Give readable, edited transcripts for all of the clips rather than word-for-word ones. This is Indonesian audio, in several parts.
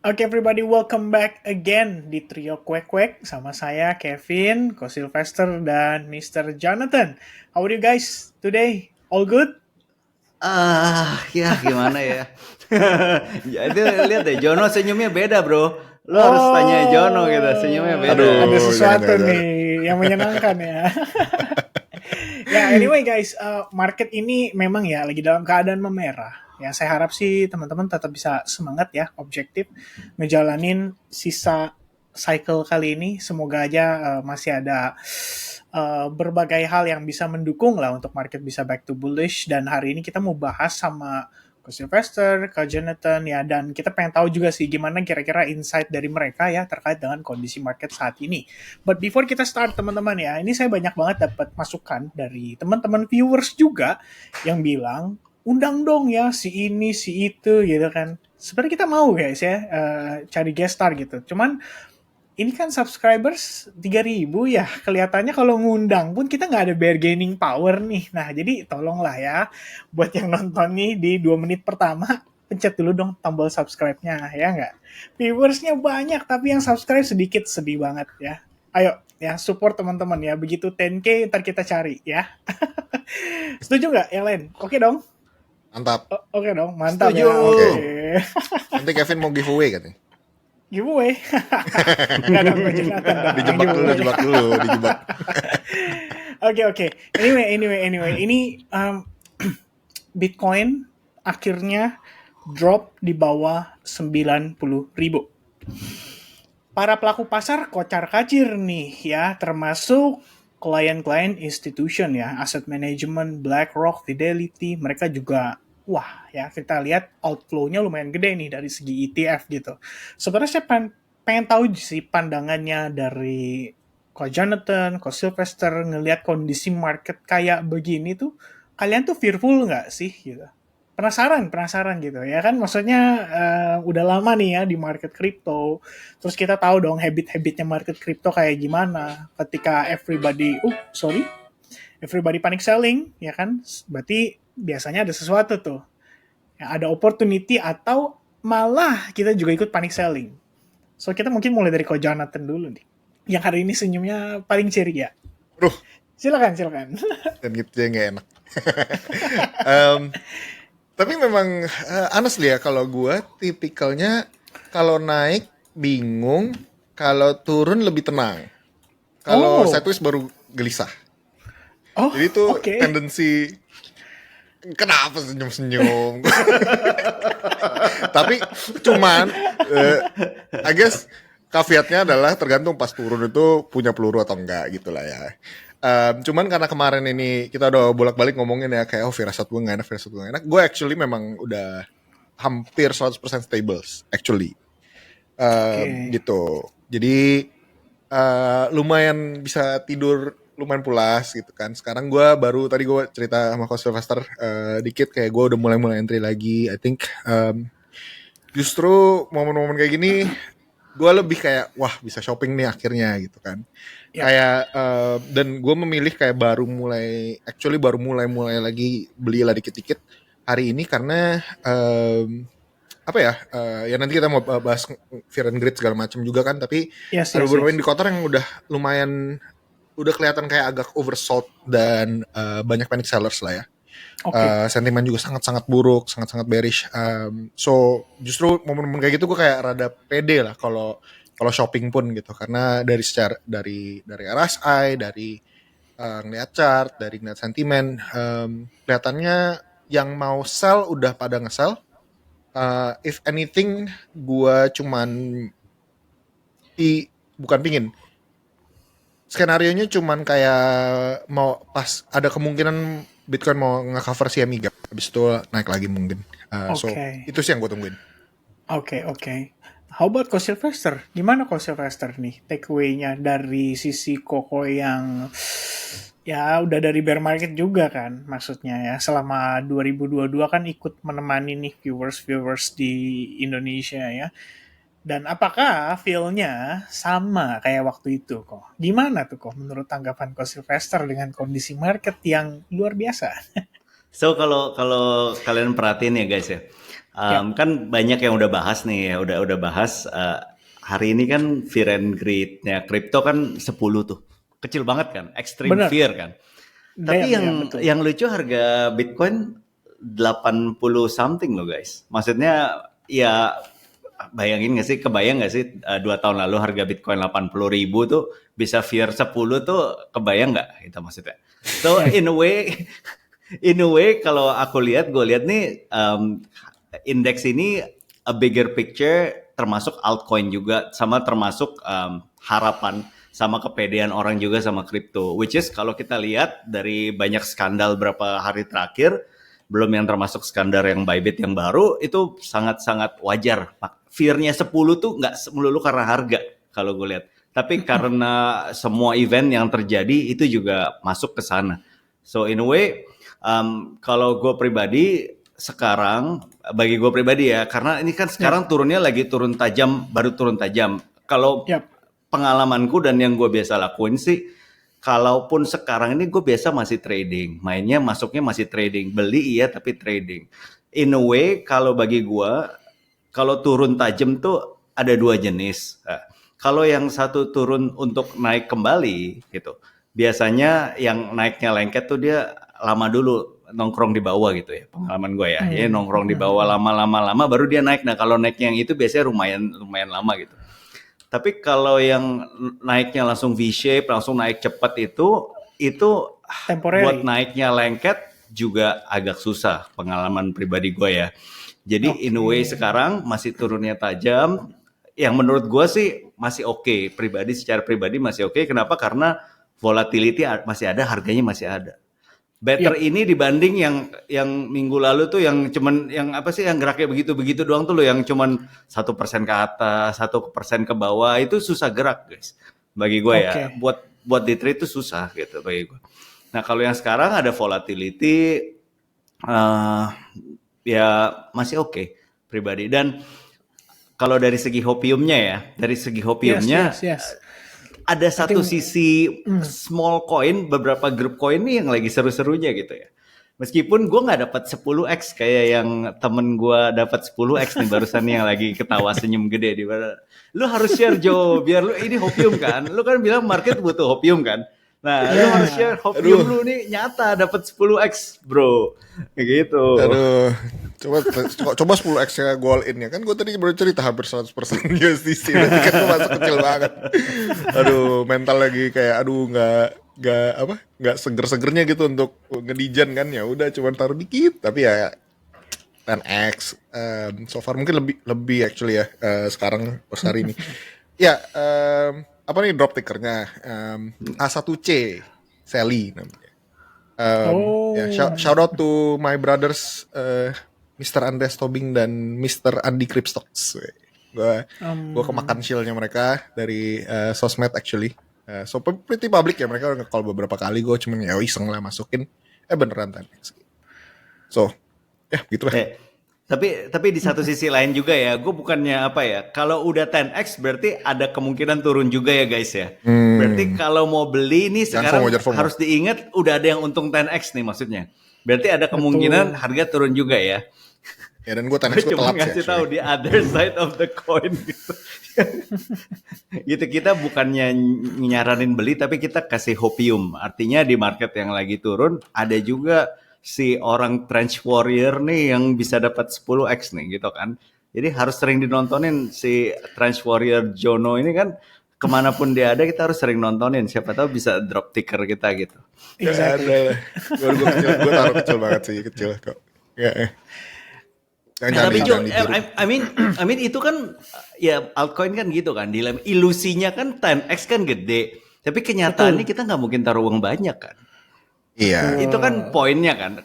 Oke everybody, welcome back again di Trio Kwek Kwek sama saya Kevin, Ko Sylvester, dan Mr. Jonathan. How are you guys today? All good? Ya gimana ya? Jadi lihat deh, Jono senyumnya beda bro. Lu harus tanya Jono gitu, senyumnya Oh, beda. ada Aduh, sesuatu jangan. nih yang menyenangkan ya. Ya, anyway guys, market ini memang ya lagi dalam keadaan memerah. Ya, saya harap sih teman-teman tetap bisa semangat ya, objektif ngejalanin sisa cycle kali ini. Semoga aja masih ada berbagai hal yang bisa mendukung lah untuk market bisa back to bullish. Dan hari ini kita mau bahas sama ke Sylvester, ke Jonathan ya, dan kita pengen tahu juga sih gimana kira-kira insight dari mereka ya terkait dengan kondisi market saat ini. But before kita start teman-teman ya, ini saya banyak banget dapat masukan dari teman-teman viewers juga yang bilang undang dong ya si ini si itu gitu kan. Sebenarnya kita mau guys ya cari guest star gitu. Cuman ini kan subscribers 3.000 ya, kelihatannya kalau ngundang pun kita nggak ada bargaining power nih. Nah, jadi tolonglah ya, buat yang nonton nih di 2 menit pertama, pencet dulu dong tombol subscribe-nya, ya nggak? Viewersnya banyak, tapi yang subscribe sedikit, sedih banget ya. Ayo, ya support teman-teman ya, begitu 10K ntar kita cari ya. Setuju nggak yang lain? Oke dong? Mantap. Oke dong, mantap Setuju. ya. Oke. Nanti Kevin mau giveaway katanya. Giveaway. Nggak dong, Mbak Jonathan dong. Dijebak dulu, Giveaway. dijebak. Oke. Anyway. Ini Bitcoin akhirnya drop di bawah 90.000. Para pelaku pasar kocar-kacir nih ya, termasuk klien-klien institution ya, asset management, BlackRock, Fidelity, mereka juga wah ya kita lihat outflow-nya lumayan gede nih dari segi ETF gitu. Sebenarnya saya pengen tahu sih pandangannya dari Ko Jonathan, Ko Sylvester ngelihat kondisi market kayak begini tuh, kalian tuh fearful nggak sih gitu? Penasaran gitu ya kan, maksudnya udah lama nih ya di market crypto, terus kita tahu dong habit-habitnya market crypto kayak gimana. Ketika everybody panic selling ya kan, berarti biasanya ada sesuatu tuh ya, ada opportunity atau malah kita juga ikut panic selling. So kita mungkin mulai dari Ko Jonathan dulu nih, yang hari ini senyumnya paling ceria. Aduh, Silakan. dan gitu ya nggak enak. Tapi memang honestly ya, kalau gue tipikalnya kalau naik bingung, kalau turun lebih tenang. Kalau sideways baru gelisah. Jadi itu Oke. tendensi. Kenapa senyum-senyum? Tapi cuman I guess caveatnya adalah tergantung pas turun itu punya peluru atau enggak gitu lah ya. Cuman karena kemarin ini kita udah bolak-balik ngomongin ya kayak firasat gue gak enak. Gue actually memang udah hampir 100% stable actually. Gitu. Jadi lumayan bisa tidur lumayan pulas gitu kan. Sekarang gue cerita sama Coach Sylvester dikit kayak gue udah mulai entry lagi. I think justru momen-momen kayak gini gue lebih kayak wah bisa shopping nih akhirnya gitu kan. Yap. Kayak dan gue memilih kayak baru mulai lagi beli lah dikit-dikit hari ini karena apa ya ya nanti kita mau bahas fear and greed segala macam juga kan, tapi ada beberapa indikator yang udah lumayan udah kelihatan kayak agak oversold dan banyak panic sellers lah ya. Sentimen juga sangat-sangat buruk, sangat-sangat bearish. So justru momen-momen kayak gitu gue kayak rada pede lah kalau shopping pun gitu, karena dari RSI, dari ngeliat chart, dari ngeliat sentimen, kelihatannya yang mau sell udah pada nge-sell. If anything, gue cuman bukan pingin. Skenarionya cuman kayak mau pas ada kemungkinan Bitcoin mau nge-cover CME gap, habis itu naik lagi mungkin. So itu sih yang gue tungguin. Oke. How about Ko Sylvester? Gimana Ko Sylvester nih takeaway-nya dari sisi Koko yang ya udah dari bear market juga kan, maksudnya ya selama 2022 kan ikut menemani nih viewers di Indonesia ya. Dan apakah feel-nya sama kayak waktu itu kok? Gimana tuh kok menurut tanggapan Ko Sylvester dengan kondisi market yang luar biasa? So kalau kalian perhatiin ya guys ya, Kan banyak yang udah bahas nih, udah bahas hari ini kan fear and greed-nya kripto kan 10 tuh. Kecil banget kan, extreme Bener. fear kan. Tapi Damn, betul. yang lucu harga Bitcoin 80 something loh guys. Maksudnya ya bayangin gak sih, kebayang gak sih 2 tahun lalu harga Bitcoin 80.000 tuh bisa fear 10 tuh, kebayang gak gitu maksudnya. So in a way kalau gue lihat nih indeks ini a bigger picture, termasuk altcoin juga, sama termasuk harapan sama kepedean orang juga sama kripto. Which is kalau kita lihat dari banyak skandal berapa hari terakhir, belum yang termasuk skandal yang Bybit yang baru, itu sangat-sangat wajar. Fear-nya 10 tuh nggak melulu karena harga kalau gue lihat. Tapi karena semua event yang terjadi itu juga masuk ke sana. So in a way, kalau gue pribadi sekarang, bagi gue pribadi ya, karena ini kan sekarang turunnya lagi turun tajam, baru turun tajam. Kalau pengalamanku dan yang gue biasa lakuin sih, kalaupun sekarang ini gue biasa masih trading, mainnya masuknya masih trading, beli iya tapi trading. In a way kalau bagi gue, kalau turun tajam tuh ada 2 jenis. Kalau yang satu turun untuk naik kembali gitu, biasanya yang naiknya lengket tuh dia lama dulu nongkrong di bawah gitu ya, pengalaman gue ya. Ya nongkrong di bawah lama baru dia naik. Nah kalau naiknya yang itu biasanya lumayan lama gitu. Tapi kalau yang naiknya langsung V-shape, langsung naik cepat itu temporary. Buat naiknya lengket juga agak susah, pengalaman pribadi gue ya. Jadi in a way sekarang masih turunnya tajam, yang menurut gue sih masih oke. Secara pribadi masih oke. Kenapa? Karena volatility masih ada, harganya masih ada. Better ini dibanding yang minggu lalu tuh yang cuman yang apa sih yang geraknya begitu doang tuh loh, yang cuman 1% ke atas, 1% ke bawah, itu susah gerak guys. Bagi gue ya, buat di trade itu susah gitu bagi gue. Nah kalau yang sekarang ada volatility, ya masih oke pribadi. Dan kalau dari segi hopiumnya ada satu sisi small coin, beberapa grup coin nih yang lagi seru-serunya gitu ya. Meskipun gue nggak dapat 10x kayak yang temen gue dapat 10x nih barusan yang lagi ketawa senyum gede di mana. Lu harus share Jo, biar lu ini hopium kan. Lu kan bilang market butuh hopium kan. Nah, lu harus share hopium lu nih nyata dapat 10x, bro. Kayak gitu. Aduh. Coba 10x ya gue all in ya. Kan gue tadi baru cerita hampir 100% USDC. Berarti kan gue masuk kecil banget. Aduh, mental lagi kayak nggak seger-segernya gitu untuk ngedijan kan. Ya udah cuman taruh dikit, tapi ya 10x so far mungkin lebih actually ya sekarang pas hari ini. Ya, apa nih drop tickernya? A1C Sally namanya. Ya, shout out to my brothers Mr. Andreas Tobing dan Mr. Andy Kripstocks. Gue kemakan shillnya mereka dari sosmed actually. So pretty public ya, mereka udah nge-call beberapa kali. Gue cuman ya iseng lah masukin. Beneran 10x. So ya gitu lah. Tapi di satu sisi lain juga ya, gue bukannya apa ya, kalau udah 10x berarti ada kemungkinan turun juga ya guys ya. Berarti kalau mau beli nih sekarang harus diingat udah ada yang untung 10x nih maksudnya. Berarti ada kemungkinan harga turun juga ya. Ya dan gue 10x gue telat sih. Ngasih tahu di other side of the coin gitu. Gitu, kita bukannya nyaranin beli tapi kita kasih hopium. Artinya di market yang lagi turun ada juga si orang trench warrior nih yang bisa dapat 10x nih gitu kan. Jadi harus sering dinontonin si trench warrior Jono ini kan, kemanapun dia ada kita harus sering nontonin. Siapa tahu bisa drop ticker kita gitu. Exactly. Gue taruh kecil banget sih, kecil kok. Ya. Tapi Jo, I mean itu kan ya altcoin kan gitu kan, ilusinya kan 10x kan gede, tapi kenyataannya kita nggak mungkin taruh uang banyak kan. Iya. Itu kan poinnya kan.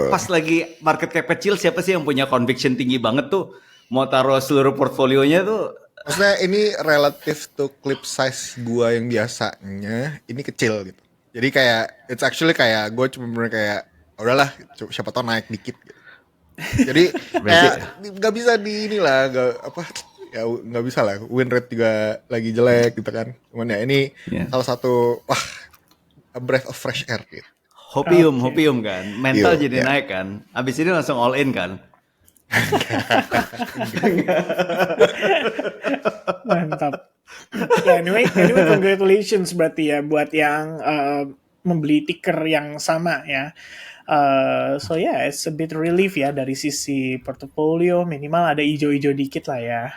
Pas lagi market cap kecil, siapa sih yang punya conviction tinggi banget tuh mau taruh seluruh portfolionya tuh? Maksudnya ini relative to clip size gua yang biasanya ini kecil gitu. Jadi kayak it's actually kayak gue cuma bener kayak udahlah siapa tau naik dikit gitu. Jadi kayak nggak bisa di inilah nggak bisa lah, win rate juga lagi jelek gitu kan. Cuman ya ini salah satu a breath of fresh air gitu. Hopium kan, mental jadi naik kan. Abis ini langsung all in kan. Mantap. Ya, anyway, congratulations berarti ya buat yang membeli ticker yang sama ya. So yeah, it's a bit relief ya dari sisi portofolio, minimal ada ijo-ijo dikit lah ya.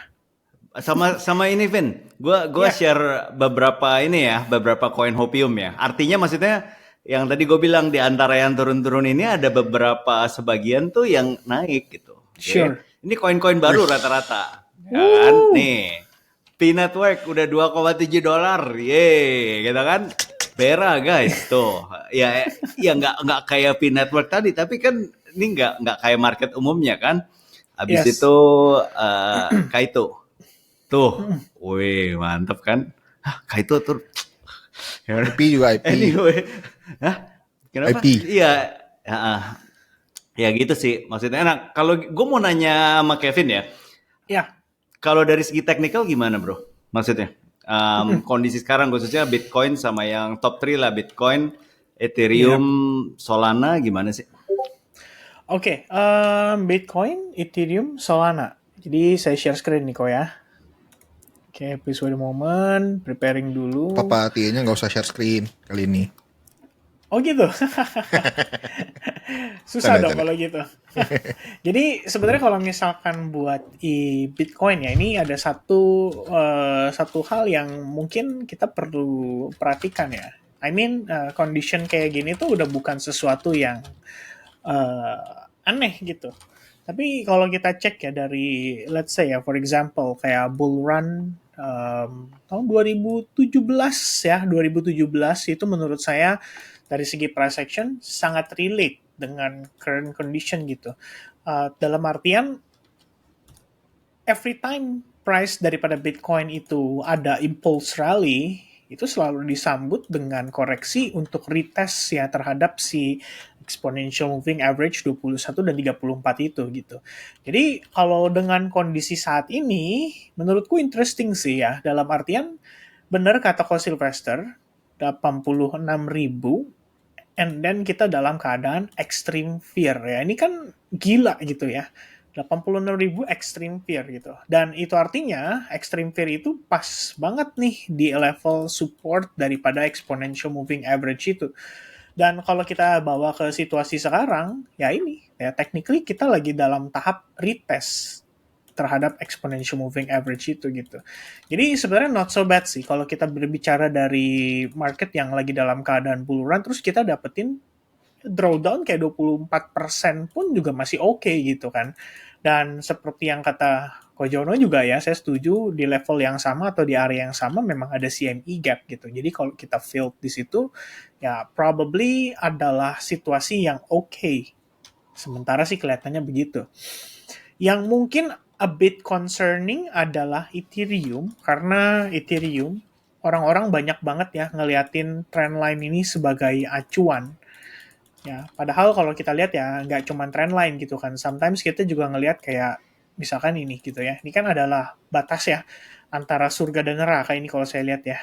Sama ini Vin, gua Ya, share beberapa koin Hopium ya. Artinya maksudnya yang tadi gue bilang di antara yang turun-turun ini ada beberapa sebagian tuh yang naik gitu. Oke. sure. Ini koin-koin baru rata-rata. Ya kan? Woo! Nih. P-Network udah $2,7. Yeay, gitu kan? Bera guys, tuh. Ya nggak kayak P-Network tadi, tapi kan ini nggak kayak market umumnya kan. Habis Yes. itu Kaito. Tuh, wih mantep kan? Kaito tuh. IP juga IP. Anyway, kenapa? IP. Iya, ya gitu sih. Maksudnya, nah kalau gue mau nanya sama Kevin ya, Ya, kalau dari segi teknikal gimana bro? Maksudnya, kondisi sekarang khususnya Bitcoin sama yang top 3 lah, Bitcoin, Ethereum, Solana gimana sih? Oke, Bitcoin, Ethereum, Solana. Jadi saya share screen nih kok ya. Oke, please wait a moment, preparing dulu. Papa Tia-nya nggak usah share screen kali ini. Oh gitu. Susah Canda, dong canda. kalau gitu. Jadi sebenarnya kalau misalkan buat Bitcoin ya, ini ada satu hal yang mungkin kita perlu perhatikan ya. I mean, condition kayak gini tuh udah bukan sesuatu yang aneh gitu. Tapi kalau kita cek ya dari, let's say ya, for example, kayak bull run tahun 2017 ya, 2017 itu menurut saya dari segi price action sangat relate dengan current condition gitu. Dalam artian, every time price daripada Bitcoin itu ada impulse rally, itu selalu disambut dengan koreksi untuk retest ya terhadap si exponential moving average 21 dan 34 itu gitu. Jadi kalau dengan kondisi saat ini, menurutku interesting sih ya, dalam artian benar kata Ko Sylvester, 86.000 and then kita dalam keadaan extreme fear ya. Ini kan gila gitu ya. 86.000 extreme fear gitu. Dan itu artinya extreme fear itu pas banget nih di level support daripada exponential moving average itu. Dan kalau kita bawa ke situasi sekarang, ya ini, ya technically kita lagi dalam tahap retest terhadap exponential moving average itu gitu. Jadi sebenarnya not so bad sih kalau kita berbicara dari market yang lagi dalam keadaan bull run terus kita dapetin drawdown kayak 24% pun juga masih oke gitu kan. Dan seperti yang kata Ko Jono juga ya, saya setuju di level yang sama atau di area yang sama memang ada CME gap gitu. Jadi kalau kita failed di situ, ya probably adalah situasi yang oke. Sementara sih kelihatannya begitu. Yang mungkin a bit concerning adalah Ethereum, karena Ethereum orang-orang banyak banget ya ngeliatin trendline ini sebagai acuan. Ya, padahal kalau kita lihat ya nggak cuma trendline gitu kan. Sometimes kita juga ngelihat kayak misalkan ini gitu ya. Ini kan adalah batas ya antara surga dan neraka ini kalau saya lihat ya.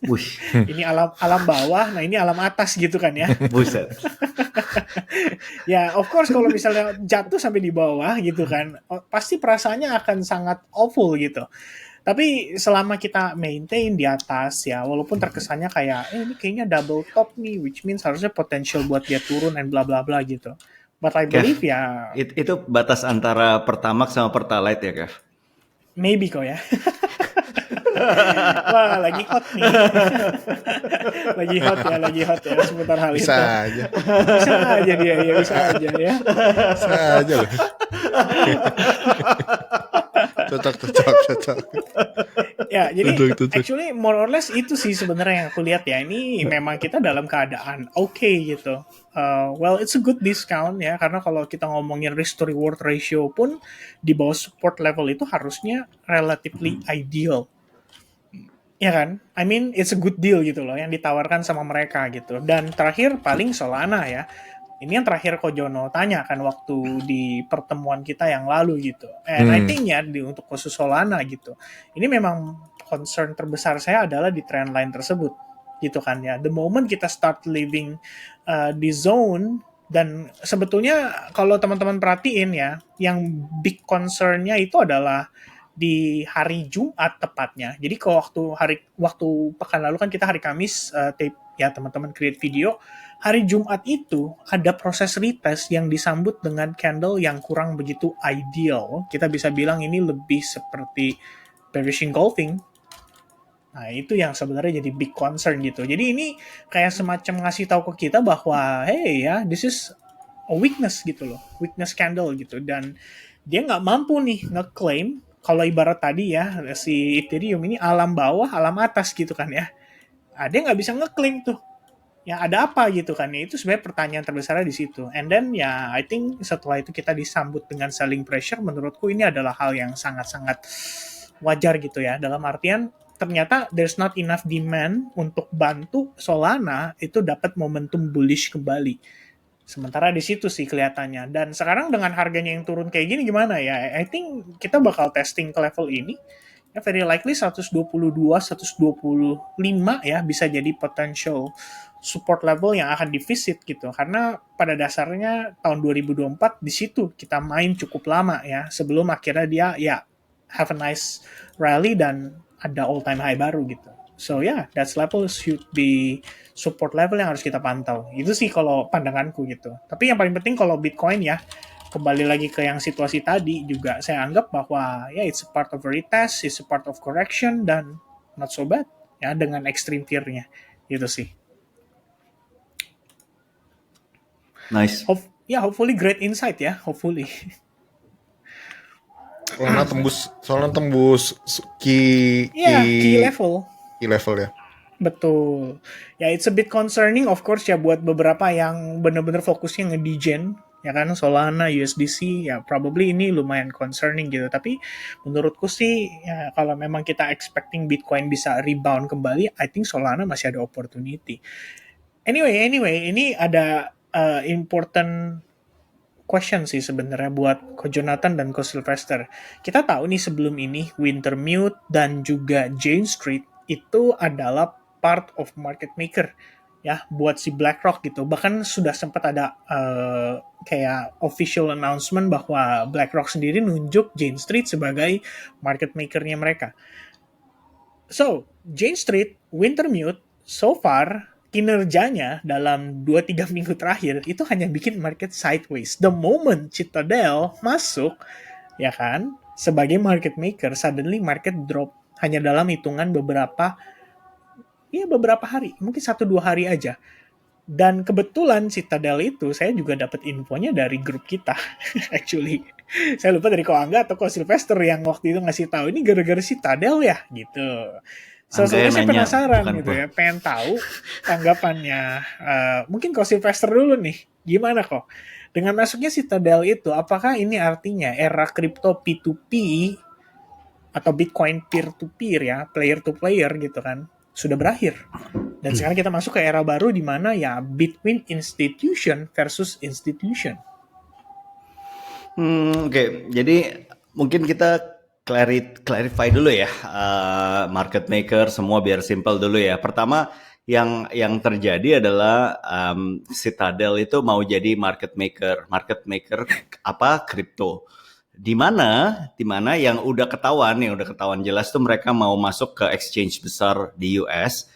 Wih, Ini alam bawah, nah ini alam atas gitu kan ya. buset. Ya, of course kalau misalnya jatuh sampai di bawah gitu kan, pasti perasaannya akan sangat awful gitu. Tapi selama kita maintain di atas ya, walaupun terkesannya kayak, ini kayaknya double top nih, which means harusnya potensial buat dia turun and bla bla bla gitu. But I Kev, believe ya, itu batas antara Pertamax sama Pertalite ya Kev? maybe kok ya. Wah, lagi hot nih. lagi hot ya seputar hal Bisa itu. aja. Bisa aja dia, ya bisa aja ya. Bisa aja loh. Cocok. Ya, jadi Cocok. actually more or less itu sih sebenarnya yang aku lihat ya. Ini memang kita dalam keadaan oke gitu. Well, it's a good discount ya, karena kalau kita ngomongin risk to reward ratio pun di bawah support level itu harusnya relatively ideal. Ya kan? I mean, it's a good deal gitu loh yang ditawarkan sama mereka gitu. Dan terakhir paling Solana ya. Ini yang terakhir Ko Jono tanya kan waktu di pertemuan kita yang lalu gitu. And I think ya untuk khusus Solana gitu. Ini memang concern terbesar saya adalah di trendline tersebut gitu kan ya. The moment kita start living di zone Dan sebetulnya kalau teman-teman perhatiin ya, yang big concern-nya itu adalah di hari Jumat tepatnya. Jadi kalau waktu pekan lalu kan kita hari Kamis tape ya teman-teman create video. Hari Jumat itu ada proses retest yang disambut dengan candle yang kurang begitu ideal. Kita bisa bilang ini lebih seperti bearish engulfing. Nah, itu yang sebenarnya jadi big concern gitu. Jadi ini kayak semacam ngasih tahu ke kita bahwa, hey ya, this is a weakness gitu loh. Weakness candle gitu. Dan dia nggak mampu nih ngeklaim, kalau ibarat tadi ya, si Ethereum ini alam bawah, alam atas gitu kan ya. Nah, dia nggak bisa ngeklaim tuh. Ya ada apa gitu kan. Ya, itu sebenarnya pertanyaan terbesarnya di situ. And then ya, I think setelah itu kita disambut dengan selling pressure, menurutku ini adalah hal yang sangat-sangat wajar gitu ya. Dalam artian, ternyata there's not enough demand untuk bantu Solana itu dapat momentum bullish kembali. Sementara di situ sih kelihatannya. Dan sekarang dengan harganya yang turun kayak gini gimana ya? I think kita bakal testing ke level ini. Ya very likely 122, 125 ya bisa jadi potential support level yang akan divisit gitu. Karena pada dasarnya tahun 2024 di situ kita main cukup lama ya sebelum akhirnya dia ya have a nice rally dan ada all time high baru gitu. So yeah, that level should be support level yang harus kita pantau. Itu sih kalau pandanganku gitu. Tapi yang paling penting kalau Bitcoin ya, kembali lagi ke yang situasi tadi juga saya anggap bahwa ya it's a part of a retest, it's a part of correction dan not so bad ya dengan extreme tier-nya. Gitu sih. Nice. Hopefully great insight ya, hopefully. Soalnya tembus key level. Key level ya. Betul. Ya, it's a bit concerning of course ya buat beberapa yang benar-benar fokusnya nge-degen, ya kan, Solana, USDC, ya probably ini lumayan concerning gitu. Tapi menurutku sih, ya kalau memang kita expecting Bitcoin bisa rebound kembali, I think Solana masih ada opportunity. Anyway, ini ada important question sih sebenarnya buat Ko Jonathan dan Ko Sylvester. Kita tahu nih sebelum ini Wintermute dan juga Jane Street itu adalah part of market maker ya buat si BlackRock gitu. Bahkan sudah sempat ada kayak official announcement bahwa BlackRock sendiri nunjuk Jane Street sebagai market makernya mereka. So, Jane Street, Wintermute, so far kinerjanya dalam 2-3 minggu terakhir itu hanya bikin market sideways. The moment Citadel masuk, ya kan, sebagai market maker, suddenly market drop hanya dalam hitungan beberapa hari, mungkin 1-2 hari aja. Dan kebetulan Citadel itu saya juga dapat infonya dari grup kita. Actually, saya lupa dari Ko Angga atau Ko Sylvester yang waktu itu ngasih tahu ini gara-gara Citadel ya gitu. Soalnya saya penasaran gitu ya, pengen tahu tanggapannya. Mungkin Ko Sylvester dulu nih, gimana kok? Dengan masuknya Citadel itu, apakah ini artinya era kripto P2P atau Bitcoin peer-to-peer ya, player-to-player gitu kan, sudah berakhir. Dan sekarang kita masuk ke era baru di mana ya between institution versus institution. Oke. Jadi mungkin kita clarify dulu ya market maker semua biar simple dulu ya. Pertama yang terjadi adalah Citadel itu mau jadi market maker apa kripto. Di mana yang udah ketahuan jelas tuh mereka mau masuk ke exchange besar di US,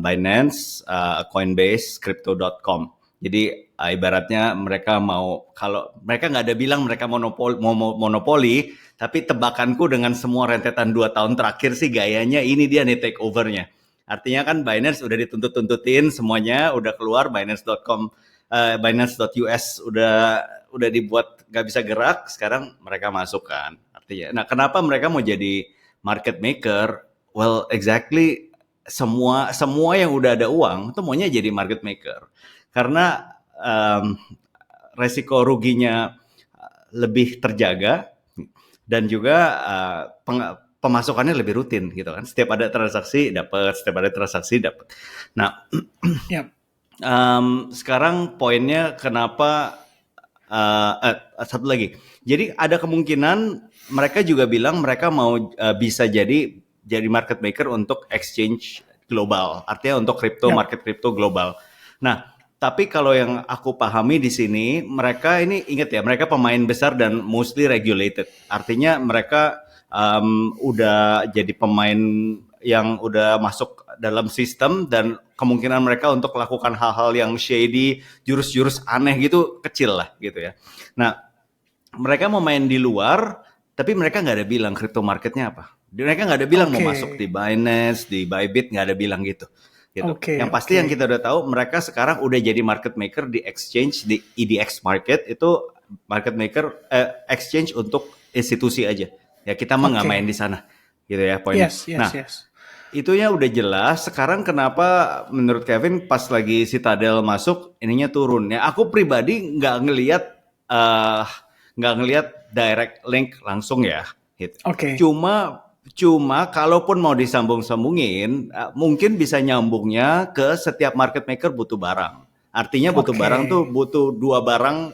Binance, Coinbase, Crypto.com. Jadi ibaratnya mereka mau, kalau mereka nggak ada bilang mereka monopoli, tapi tebakanku dengan semua rentetan 2 tahun terakhir sih gayanya ini dia nih take over-nya. Artinya kan Binance udah dituntut-tuntutin semuanya, udah keluar Binance.com, Binance.us udah dibuat nggak bisa gerak, sekarang mereka masuk kan. Artinya, nah kenapa mereka mau jadi market maker? Well, exactly semua yang udah ada uang itu maunya jadi market maker. Karena resiko ruginya lebih terjaga dan juga pemasukannya lebih rutin gitu kan. Setiap ada transaksi dapat. Nah, sekarang poinnya kenapa satu lagi. Jadi ada kemungkinan mereka juga bilang mereka mau bisa jadi market maker untuk exchange global. Artinya untuk market crypto global. Nah, Tapi kalau yang aku pahami di sini, mereka ini ingat ya, mereka pemain besar dan mostly regulated. Artinya mereka udah jadi pemain yang udah masuk dalam sistem dan kemungkinan mereka untuk melakukan hal-hal yang shady, jurus-jurus aneh gitu kecil lah gitu ya. Nah, mereka mau main di luar, tapi mereka nggak ada bilang crypto marketnya apa. Mereka nggak ada bilang mau masuk di Binance, di Bybit, nggak ada bilang gitu. Yang pasti yang kita udah tahu, mereka sekarang udah jadi market maker di exchange, di EDX market, itu market maker exchange untuk institusi aja. Ya kita mah nggak main di sana, gitu ya poinnya. Itunya udah jelas. Sekarang kenapa menurut Kevin pas lagi Citadel masuk, ininya turun? Ya aku pribadi nggak ngelihat direct link langsung ya. Gitu. Cuma kalaupun mau disambung-sambungin, mungkin bisa nyambungnya ke setiap market maker butuh barang. Artinya butuh barang tuh butuh dua barang.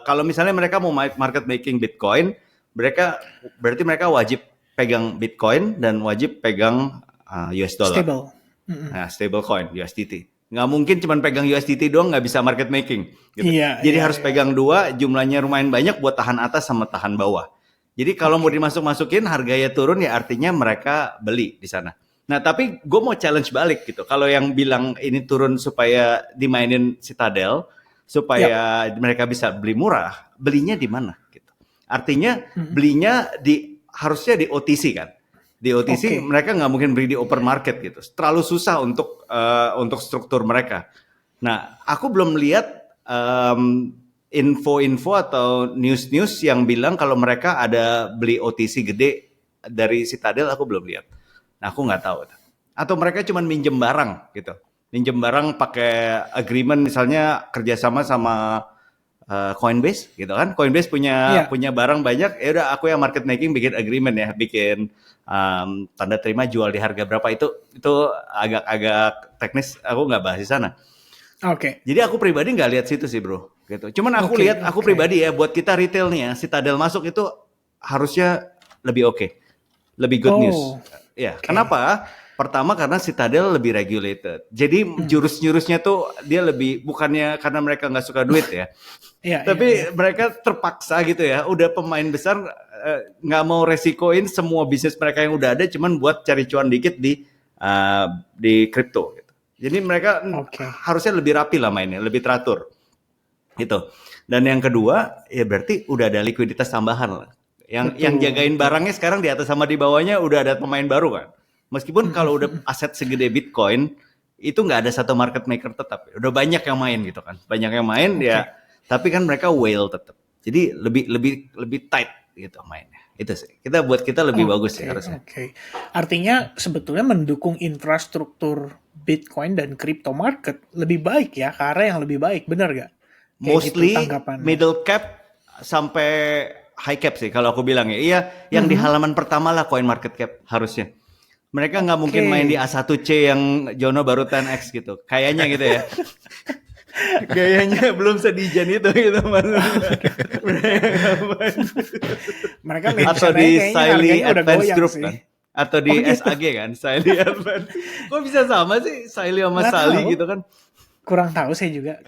Kalau misalnya mereka mau market making Bitcoin, berarti mereka wajib pegang Bitcoin dan wajib pegang US dollar. Nah, stable coin, USDT. Nggak mungkin cuma pegang USDT doang nggak bisa market making. Gitu. Jadi harus pegang dua, jumlahnya lumayan banyak buat tahan atas sama tahan bawah. Jadi kalau mau dimasuk-masukin harganya turun ya artinya mereka beli di sana. Nah tapi gue mau challenge balik gitu. Kalau yang bilang ini turun supaya dimainin Citadel, supaya mereka bisa beli murah, belinya di mana? Gitu. Artinya belinya harusnya di OTC kan. Di OTC mereka nggak mungkin beli di open market gitu. Terlalu susah untuk struktur mereka. Nah aku belum lihat info-info atau news-news yang bilang kalau mereka ada beli OTC gede dari Citadel, aku belum lihat. Nah, aku nggak tahu. Atau mereka cuma minjem barang gitu. Minjem barang pakai agreement misalnya kerjasama sama Coinbase gitu kan. Coinbase punya barang banyak, ya udah aku yang market making bikin agreement ya, bikin tanda terima jual di harga berapa itu agak teknis, aku nggak bahas di sana. Jadi aku pribadi nggak lihat situ sih bro. Gitu. Cuman aku lihat, aku pribadi ya, buat kita retail nih ya, Citadel masuk itu harusnya lebih lebih good news. Ya, kenapa? Pertama karena Citadel lebih regulated. Jadi jurus-jurusnya tuh dia lebih, bukannya karena mereka nggak suka duit ya, tapi mereka terpaksa gitu ya. Udah pemain besar nggak mau resikoin semua bisnis mereka yang udah ada, cuman buat cari cuan dikit di kripto. Gitu. Jadi mereka harusnya lebih rapi lah mainnya, lebih teratur. Gitu. Dan yang kedua, ya berarti udah ada likuiditas tambahan lah. Yang jagain barangnya sekarang di atas sama di bawahnya udah ada pemain baru kan. Meskipun kalau udah aset segede Bitcoin, itu nggak ada satu market maker tetap. Udah banyak yang main gitu kan. Banyak yang main ya, tapi kan mereka whale tetap. Jadi lebih tight gitu mainnya. Itu sih. Kita lebih bagus sih harusnya. Artinya sebetulnya mendukung infrastruktur Bitcoin dan crypto market lebih baik ya, ke arah yang lebih baik, benar gak? Mostly middle cap sampai high cap sih kalau aku bilang ya. Iya, yang di halaman pertama lah coin market cap harusnya. Mereka nggak mungkin main di A1C yang Jono baru 10x gitu. Kayaknya gitu ya. Gayanya belum sedijan itu gitu mereka atau di Siley Advanced Group kan. Atau di SAG kan, Siley Advanced. Kok bisa sama sih Siley sama Sally gitu kan? Kurang tahu saya juga.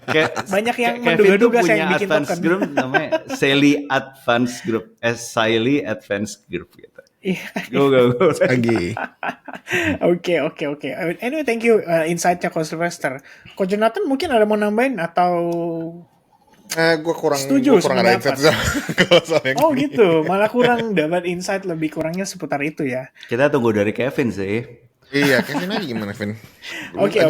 Banyak yang menduga-duga saya yang bikin token. Group namanya Siley Advanced Group. Siley Advanced Group gitu. Go. Oke. Anyway, thank you insight-nya Coach Sylvester. Coach Jonathan mungkin ada mau nambahin atau gue kurang ada insight kalau soal yang ini. Gitu. Malah kurang dapat insight, lebih kurangnya seputar itu ya. Kita tunggu dari Kevin sih. Iya, Kevin aja gimana, Kevin? Oke.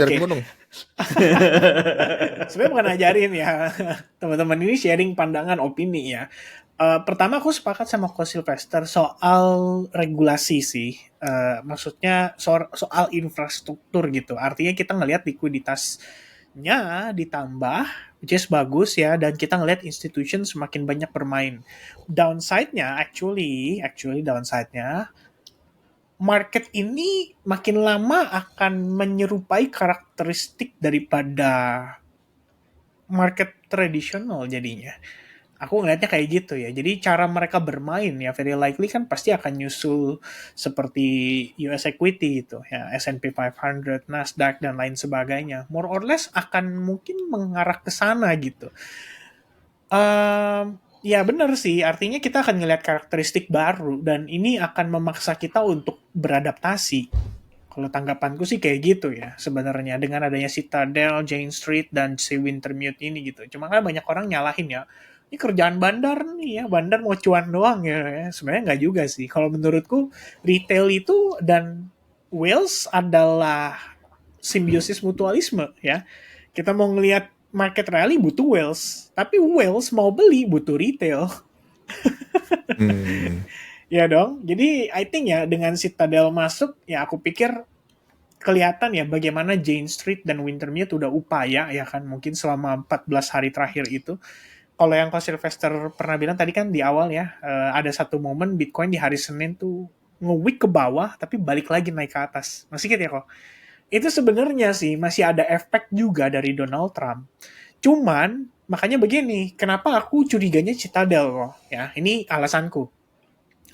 Sebenarnya bukan ajarin ya. Teman-teman ini sharing pandangan, opini ya. Pertama aku sepakat sama Coach Sylvester soal regulasi sih. Maksudnya soal infrastruktur gitu. Artinya kita ngelihat likuiditasnya ditambah, which is bagus ya, dan kita ngelihat institution semakin banyak bermain. Downside-nya, actually downside-nya, market ini makin lama akan menyerupai karakteristik daripada market tradisional jadinya. Aku ngelihatnya kayak gitu ya. Jadi cara mereka bermain ya very likely kan pasti akan nyusul seperti US equity gitu ya, S&P 500, Nasdaq dan lain sebagainya. More or less akan mungkin mengarah ke sana gitu. Ya benar sih, artinya kita akan ngelihat karakteristik baru dan ini akan memaksa kita untuk beradaptasi. Kalau tanggapanku sih kayak gitu ya sebenarnya dengan adanya Citadel, Jane Street dan si Wintermute ini gitu. Cuma kan banyak orang nyalahin ya. Ini kerjaan bandar nih ya, bandar mau cuan doang ya. Sebenarnya nggak juga sih. Kalau menurutku retail itu dan Wales adalah simbiosis mutualisme ya. Kita mau ngelihat market rally butuh Wales, tapi Wales mau beli butuh retail. Hmm. Ya dong. Jadi I think ya dengan Citadel masuk ya aku pikir kelihatan ya bagaimana Jane Street dan Wintermute udah upaya ya kan mungkin selama 14 hari terakhir itu. Kalau yang Coach Sylvester pernah bilang tadi kan di awal ya ada satu momen Bitcoin di hari Senin tuh nge-wick ke bawah tapi balik lagi naik ke atas. Masih gitu ya kok. Itu sebenarnya sih masih ada efek juga dari Donald Trump. Cuman makanya begini, kenapa aku curiganya Citadel kok ya. Ini alasanku.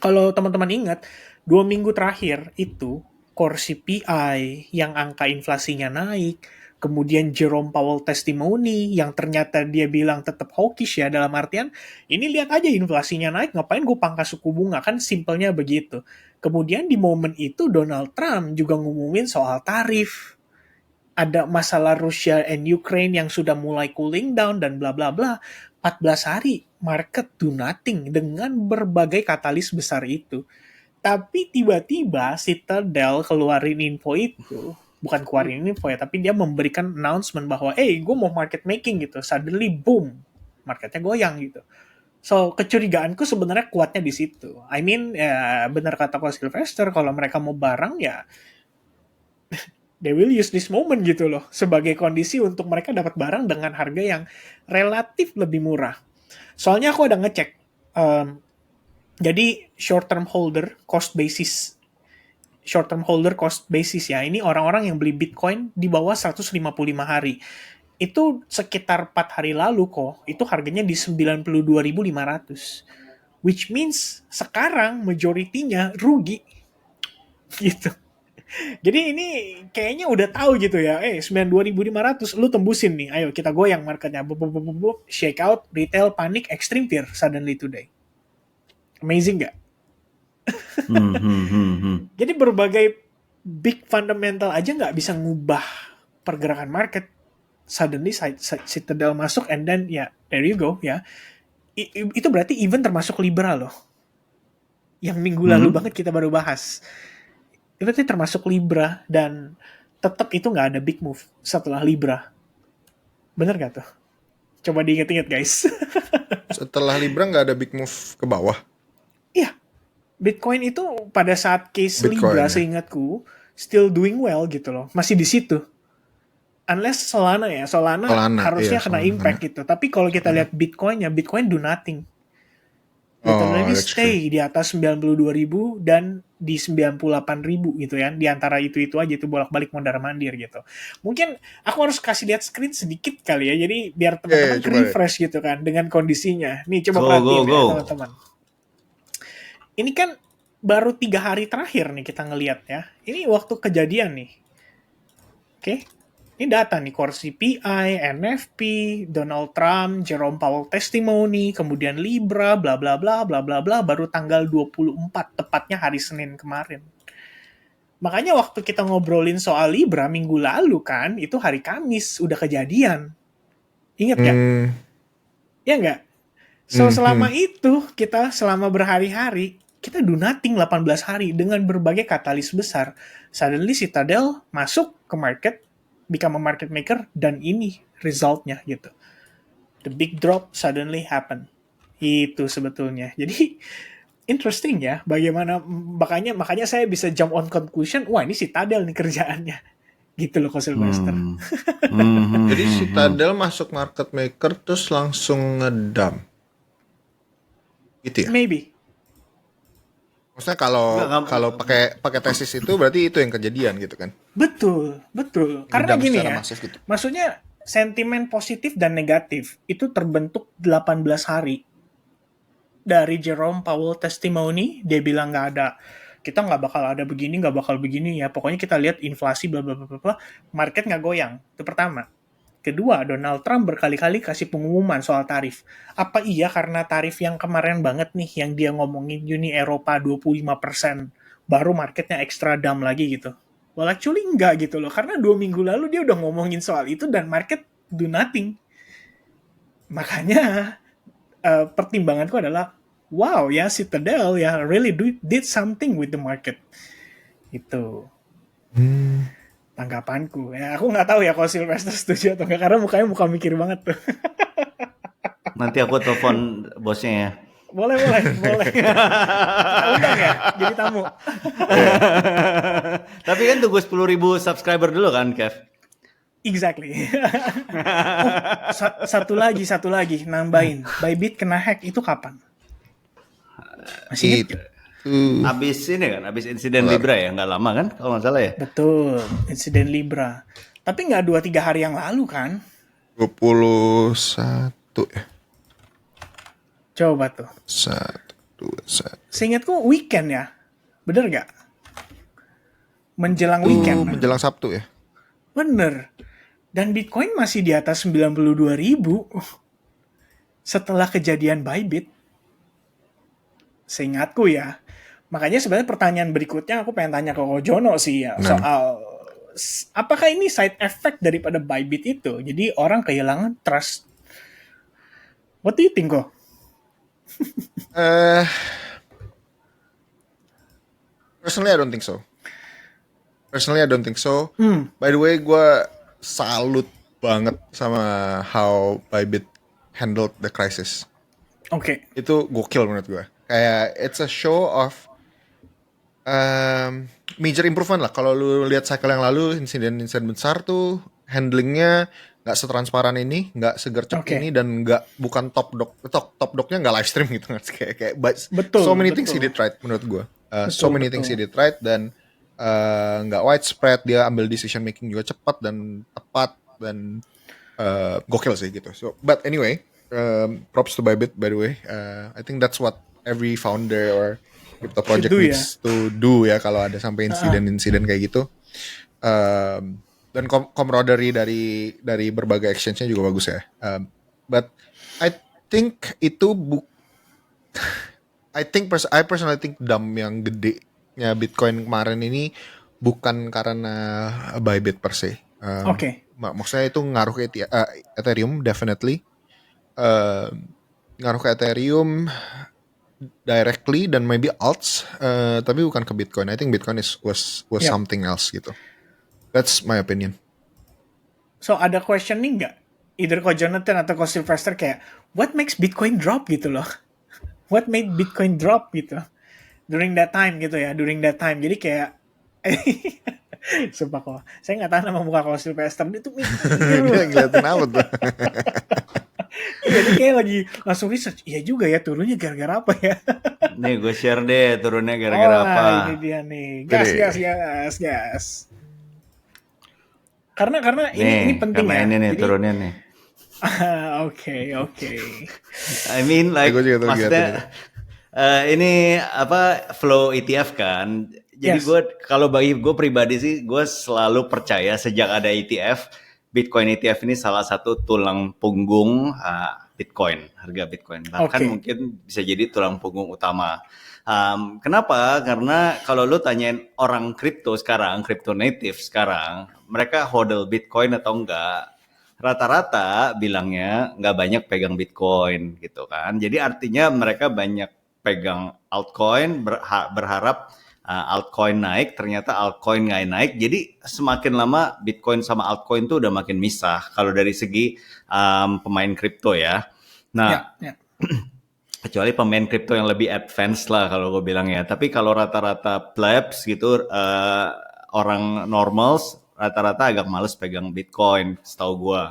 Kalau teman-teman ingat, 2 minggu terakhir itu core CPI yang angka inflasinya naik, kemudian Jerome Powell testimoni yang ternyata dia bilang tetap hawkish ya dalam artian ini lihat aja inflasinya naik ngapain gue pangkas suku bunga kan simpelnya begitu. Kemudian di momen itu Donald Trump juga ngumumin soal tarif, ada masalah Rusia and Ukraine yang sudah mulai cooling down dan bla bla bla. 14 hari market do nothing dengan berbagai katalis besar itu. Tapi tiba-tiba Citadel keluarin info itu, bukan keluarin info ya, tapi dia memberikan announcement bahwa, gue mau market making gitu. Suddenly boom, marketnya goyang gitu. So kecurigaanku sebenarnya kuatnya di situ. I mean, ya benar kata Coach Sylvester, kalau mereka mau barang ya they will use this moment gitu loh sebagai kondisi untuk mereka dapat barang dengan harga yang relatif lebih murah. Soalnya aku ada ngecek, jadi short term holder cost basis ya. Ini orang-orang yang beli Bitcoin di bawah 155 hari. Itu sekitar 4 hari lalu kok, itu harganya di 92.500. Which means sekarang majoritinya rugi gitu. Jadi ini kayaknya udah tahu gitu ya. 92.500 lu tembusin nih. Ayo kita goyang marketnya. Shake out, retail, panik, extreme fear suddenly today. Amazing gak? Jadi berbagai big fundamental aja nggak bisa ngubah pergerakan market. Suddenly Citadel masuk and then ya there you go ya. Itu berarti even termasuk Libra loh. Yang minggu lalu banget kita baru bahas. Itu berarti termasuk Libra dan tetap itu nggak ada big move setelah Libra. Bener gak tuh? Coba diinget-inget guys. Setelah Libra nggak ada big move ke bawah. Iya, Bitcoin itu pada saat case Bitcoin, Libra ya. Seingatku still doing well gitu loh, masih di situ. Unless Solana ya, Solana harusnya iya, kena Solana. impact gitu. Tapi kalau kita lihat Bitcoin do nothing. Literally that's stay di atas 92.000 dan di 98.000 gitu ya. Di antara itu aja itu bolak-balik mondar-mandir gitu. Mungkin aku harus kasih lihat screen sedikit kali ya. Jadi biar teman-teman coba refresh gitu kan dengan kondisinya. Nih coba Go, perhatiin go, ya go. teman-teman. Ini kan baru 3 hari terakhir nih kita ngelihat ya. Ini waktu kejadian nih. Oke. Ini data nih, core CPI, NFP, Donald Trump, Jerome Powell testimoni, kemudian Libra, bla bla bla bla bla bla, baru tanggal 24, tepatnya hari Senin kemarin. Makanya waktu kita ngobrolin soal Libra minggu lalu kan, itu hari Kamis, udah kejadian. Ingat gak? Ya nggak? So selama itu, kita selama berhari-hari, kita do nothing 18 hari dengan berbagai katalis besar. Suddenly Citadel masuk ke market, become a market maker, dan ini resultnya gitu. The big drop suddenly happen. Itu sebetulnya. Jadi interesting ya, bagaimana makanya saya bisa jump on conclusion, wah ini Citadel nih kerjaannya. Gitu loh Coach Sylvester. Jadi Citadel masuk market maker terus langsung ngedump. Gitu ya? Maybe. Maksudnya kalau pakai tesis itu berarti itu yang kejadian gitu kan? Betul. Karena Ngedump gini secara ya, masif gitu. maksudnya sentimen positif dan negatif itu terbentuk 18 hari dari Jerome Powell testimony, dia bilang kita nggak bakal ada begini, nggak bakal begini ya. Pokoknya kita lihat inflasi bla bla bla bla, market nggak goyang. Itu pertama. Kedua, Donald Trump berkali-kali kasih pengumuman soal tarif. Apa iya karena tarif yang kemarin banget nih, yang dia ngomongin Uni Eropa 25%, baru marketnya extra dump lagi gitu? Well, actually enggak gitu loh. Karena 2 minggu lalu dia udah ngomongin soal itu dan market do nothing. Makanya pertimbanganku adalah, wow ya Citadel ya really did something with the market. Itu tanggapanku. Ya aku nggak tahu ya kalau Sylvester setuju atau enggak, karena mukanya muka mikir banget tuh. Nanti aku telepon bosnya ya. Boleh. Kita undang ya, jadi tamu. Tapi kan tunggu 10.000 subscriber dulu kan, Kev? Exactly. Satu lagi nambahin. Bybit kena hack itu kapan? Masih ingat? Abis ini kan, abis insiden Libra ya, nggak lama kan, kalau nggak salah ya. Betul, insiden Libra. Tapi nggak 2-3 hari yang lalu kan? 21 ya. Coba tuh. 1, 2, 1. Seingatku weekend ya, bener nggak? Menjelang weekend. Menjelang Sabtu ya. Bener. Dan Bitcoin masih di atas 92.000 setelah kejadian Bybit. Seingatku ya. Makanya sebenarnya pertanyaan berikutnya aku pengen tanya ke Kojono sih ya, soal apakah ini side effect daripada Bybit itu? Jadi orang kehilangan trust. What do you think, kok? Personally, I don't think so. By the way, gue salut banget sama how Bybit handled the crisis. Oke. Itu gokil menurut gue. Kayak it's a show of major improvement lah. Kalau lu lihat cycle yang lalu, insiden besar tuh handlingnya nggak setransparan ini, nggak segercep ini, dan bukan top dognya nggak live stream gitu kan. Kayak betul, so many things he did right menurut gue. Things he did right, dan nggak widespread, dia ambil decision making juga cepat dan tepat, dan gokil sih gitu. So but anyway, props to Bybit by the way. I think that's what every founder or crypto project needs to do ya kalau ada sampai insiden kayak gitu. Dan camaraderie dari berbagai exchange-nya juga bagus ya. But I think itu I personally think dump yang gedenya Bitcoin kemarin ini bukan karena Bybit per se. Maksudnya itu ngaruh ke Ethereum definitely. Ngaruh ke Ethereum directly dan maybe alts, tapi bukan ke Bitcoin. I think Bitcoin was something else gitu. That's my opinion. So ada questioning nggak? Either ko Jonathan atau ko Sylvester kayak, what makes Bitcoin drop gitu loh? What made Bitcoin drop gitu? During that time gitu ya, Jadi kayak, sumpah kok, saya nggak tahan sama muka ko Sylvester, dia tuh mikir. Dia ngeliatin apa tuh? Jadi kayak lagi langsung research, iya juga ya turunnya gara-gara apa ya? Nih gue share deh turunnya gara-gara apa. Ini dia nih, gas. Karena ini penting ya. Ini nih turunnya nih. Oke. I mean like maksudnya ini apa flow ETF kan. Jadi gue kalau bagi gue pribadi sih gue selalu percaya sejak ada ETF, Bitcoin ETF ini salah satu tulang punggung Bitcoin, harga Bitcoin. Bahkan mungkin bisa jadi tulang punggung utama. Kenapa? Karena kalau lu tanyain orang crypto native sekarang, mereka hodl Bitcoin atau enggak, rata-rata bilangnya nggak banyak pegang Bitcoin gitu kan. Jadi artinya mereka banyak pegang altcoin, berharap altcoin naik, ternyata altcoin nggak naik. Jadi semakin lama Bitcoin sama altcoin tuh udah makin misah kalau dari segi pemain kripto ya. Nah, kecuali pemain kripto yang lebih advance lah kalau gue bilang ya. Tapi kalau rata-rata plebs gitu, orang normals rata-rata agak males pegang Bitcoin setahu gue.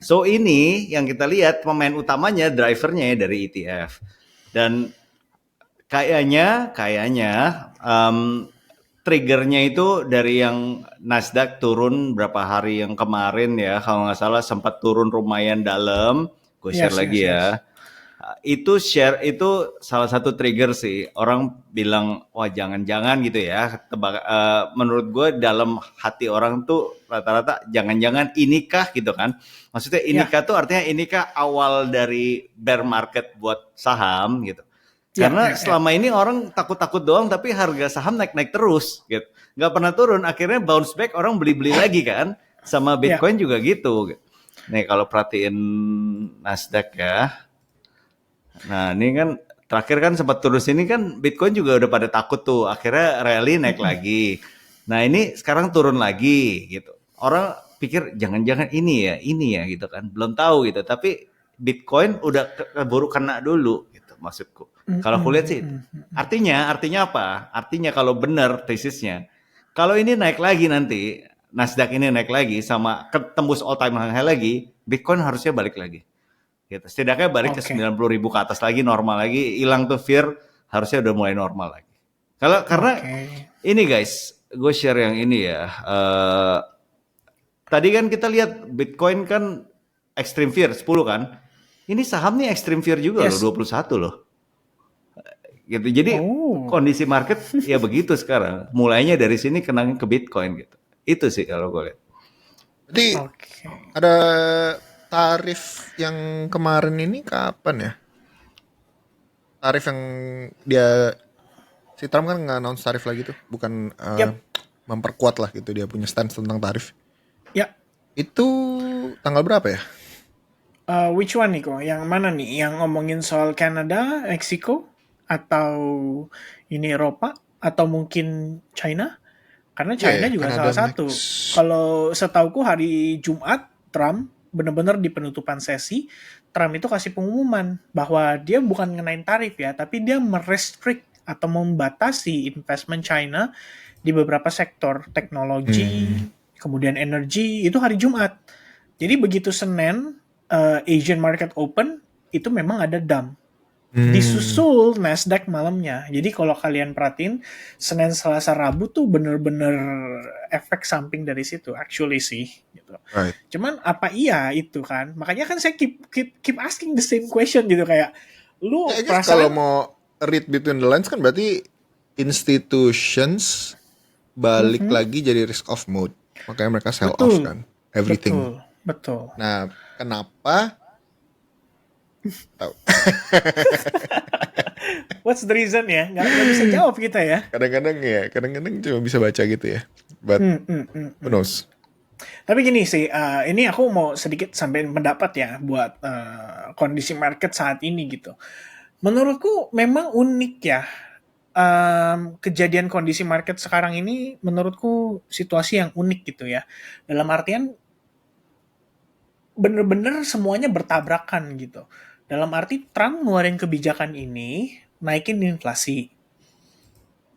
So ini yang kita lihat pemain utamanya, drivernya dari ETF. Dan kayaknya triggernya itu dari yang Nasdaq turun berapa hari yang kemarin ya. Kalau nggak salah sempat turun lumayan dalam. Gue share lagi ya. itu share itu salah satu trigger sih. Orang bilang wah jangan-jangan gitu ya. Menurut gue dalam hati orang tuh rata-rata jangan-jangan inikah gitu kan. Maksudnya Ya, inikah tuh artinya inikah awal dari bear market buat saham gitu. ya, Karena ya, ya. selama ini orang takut-takut doang tapi harga saham naik-naik terus gitu. Nggak pernah turun, akhirnya bounce back orang beli-beli lagi kan. Sama Ya, Bitcoin juga gitu. Nih kalau perhatiin Nasdaq ya. Nah ini kan terakhir kan sempat turun sini kan Bitcoin juga udah pada takut tuh. Akhirnya rally naik lagi. Nah ini sekarang turun lagi gitu. Orang pikir jangan-jangan ini ya gitu kan. Belum tahu gitu. Tapi Bitcoin udah keburu kena dulu gitu maksudku. Kalau aku lihat sih artinya apa? Artinya kalau benar tesisnya, kalau ini naik lagi nanti, Nasdaq ini naik lagi sama tembus all time high lagi, Bitcoin harusnya balik lagi. Gitu. Setidaknya balik ke oke, 90.000 ke atas lagi, normal lagi, hilang tuh fear, harusnya udah mulai normal lagi. Karena oke. ini guys, gue share yang ini ya. Tadi kan kita lihat Bitcoin kan extreme fear 10 kan. Ini saham nih extreme fear juga loh, Yes. 21 loh. Gitu. Jadi Oh, kondisi market ya begitu sekarang. Mulainya dari sini kenangin ke Bitcoin gitu. Itu sih kalau gue lihat. Jadi oke. ada tarif yang kemarin ini kapan ya? Tarif yang dia si Trump kan nggak announce tarif lagi tuh, bukan Yap, memperkuat lah gitu dia punya stance tentang tarif. ya. Itu tanggal berapa ya? Which one nih kok? Yang mana nih? Yang ngomongin soal Canada, Meksiko, atau ini Eropa, atau mungkin China? Karena Iya China ya, juga Kanada salah Max. satu. Kalau setauku hari Jumat, Trump benar-benar di penutupan sesi, Trump itu kasih pengumuman bahwa dia bukan ngenain tarif ya, tapi dia merestrict atau membatasi investment China di beberapa sektor teknologi, kemudian energi, itu hari Jumat. Jadi begitu Senin, Asian market open, itu memang ada dump. Disusul Nasdaq malamnya. Jadi kalau kalian perhatiin, Senin, Selasa, Rabu tuh bener-bener efek samping dari situ, actually sih. Gitu. Right. Cuman apa iya itu kan? Makanya kan saya keep asking the same question gitu kayak, Ya, I lu guess kalau perasaan. mau read between the lines kan berarti institutions balik lagi jadi risk off mode. Makanya mereka sell off Betul, kan everything. betul, betul. Nah, kenapa? Tahu. What's the reason ya? Nggak bisa jawab kita ya. Kadang-kadang cuma bisa baca gitu ya. But who knows? Tapi gini sih, ini aku mau sedikit sampein pendapat ya buat kondisi market saat ini gitu. Menurutku memang unik ya. Kejadian kondisi market sekarang ini menurutku situasi yang unik gitu ya. Dalam artian bener-bener semuanya bertabrakan gitu. Dalam arti Trump ngeluarin kebijakan ini, naikin inflasi.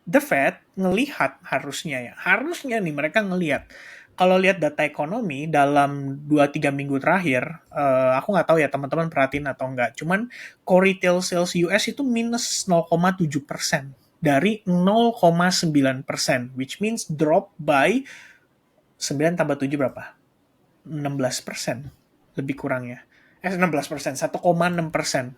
The Fed ngelihat harusnya nih mereka ngelihat kalau lihat data ekonomi dalam 2-3 minggu terakhir, aku nggak tahu ya teman-teman perhatiin atau enggak, cuman core retail sales US itu minus 0,7% dari 0,9%, which means drop by 9 tambah 7 berapa? 16% lebih kurangnya. 16%, 1,6%.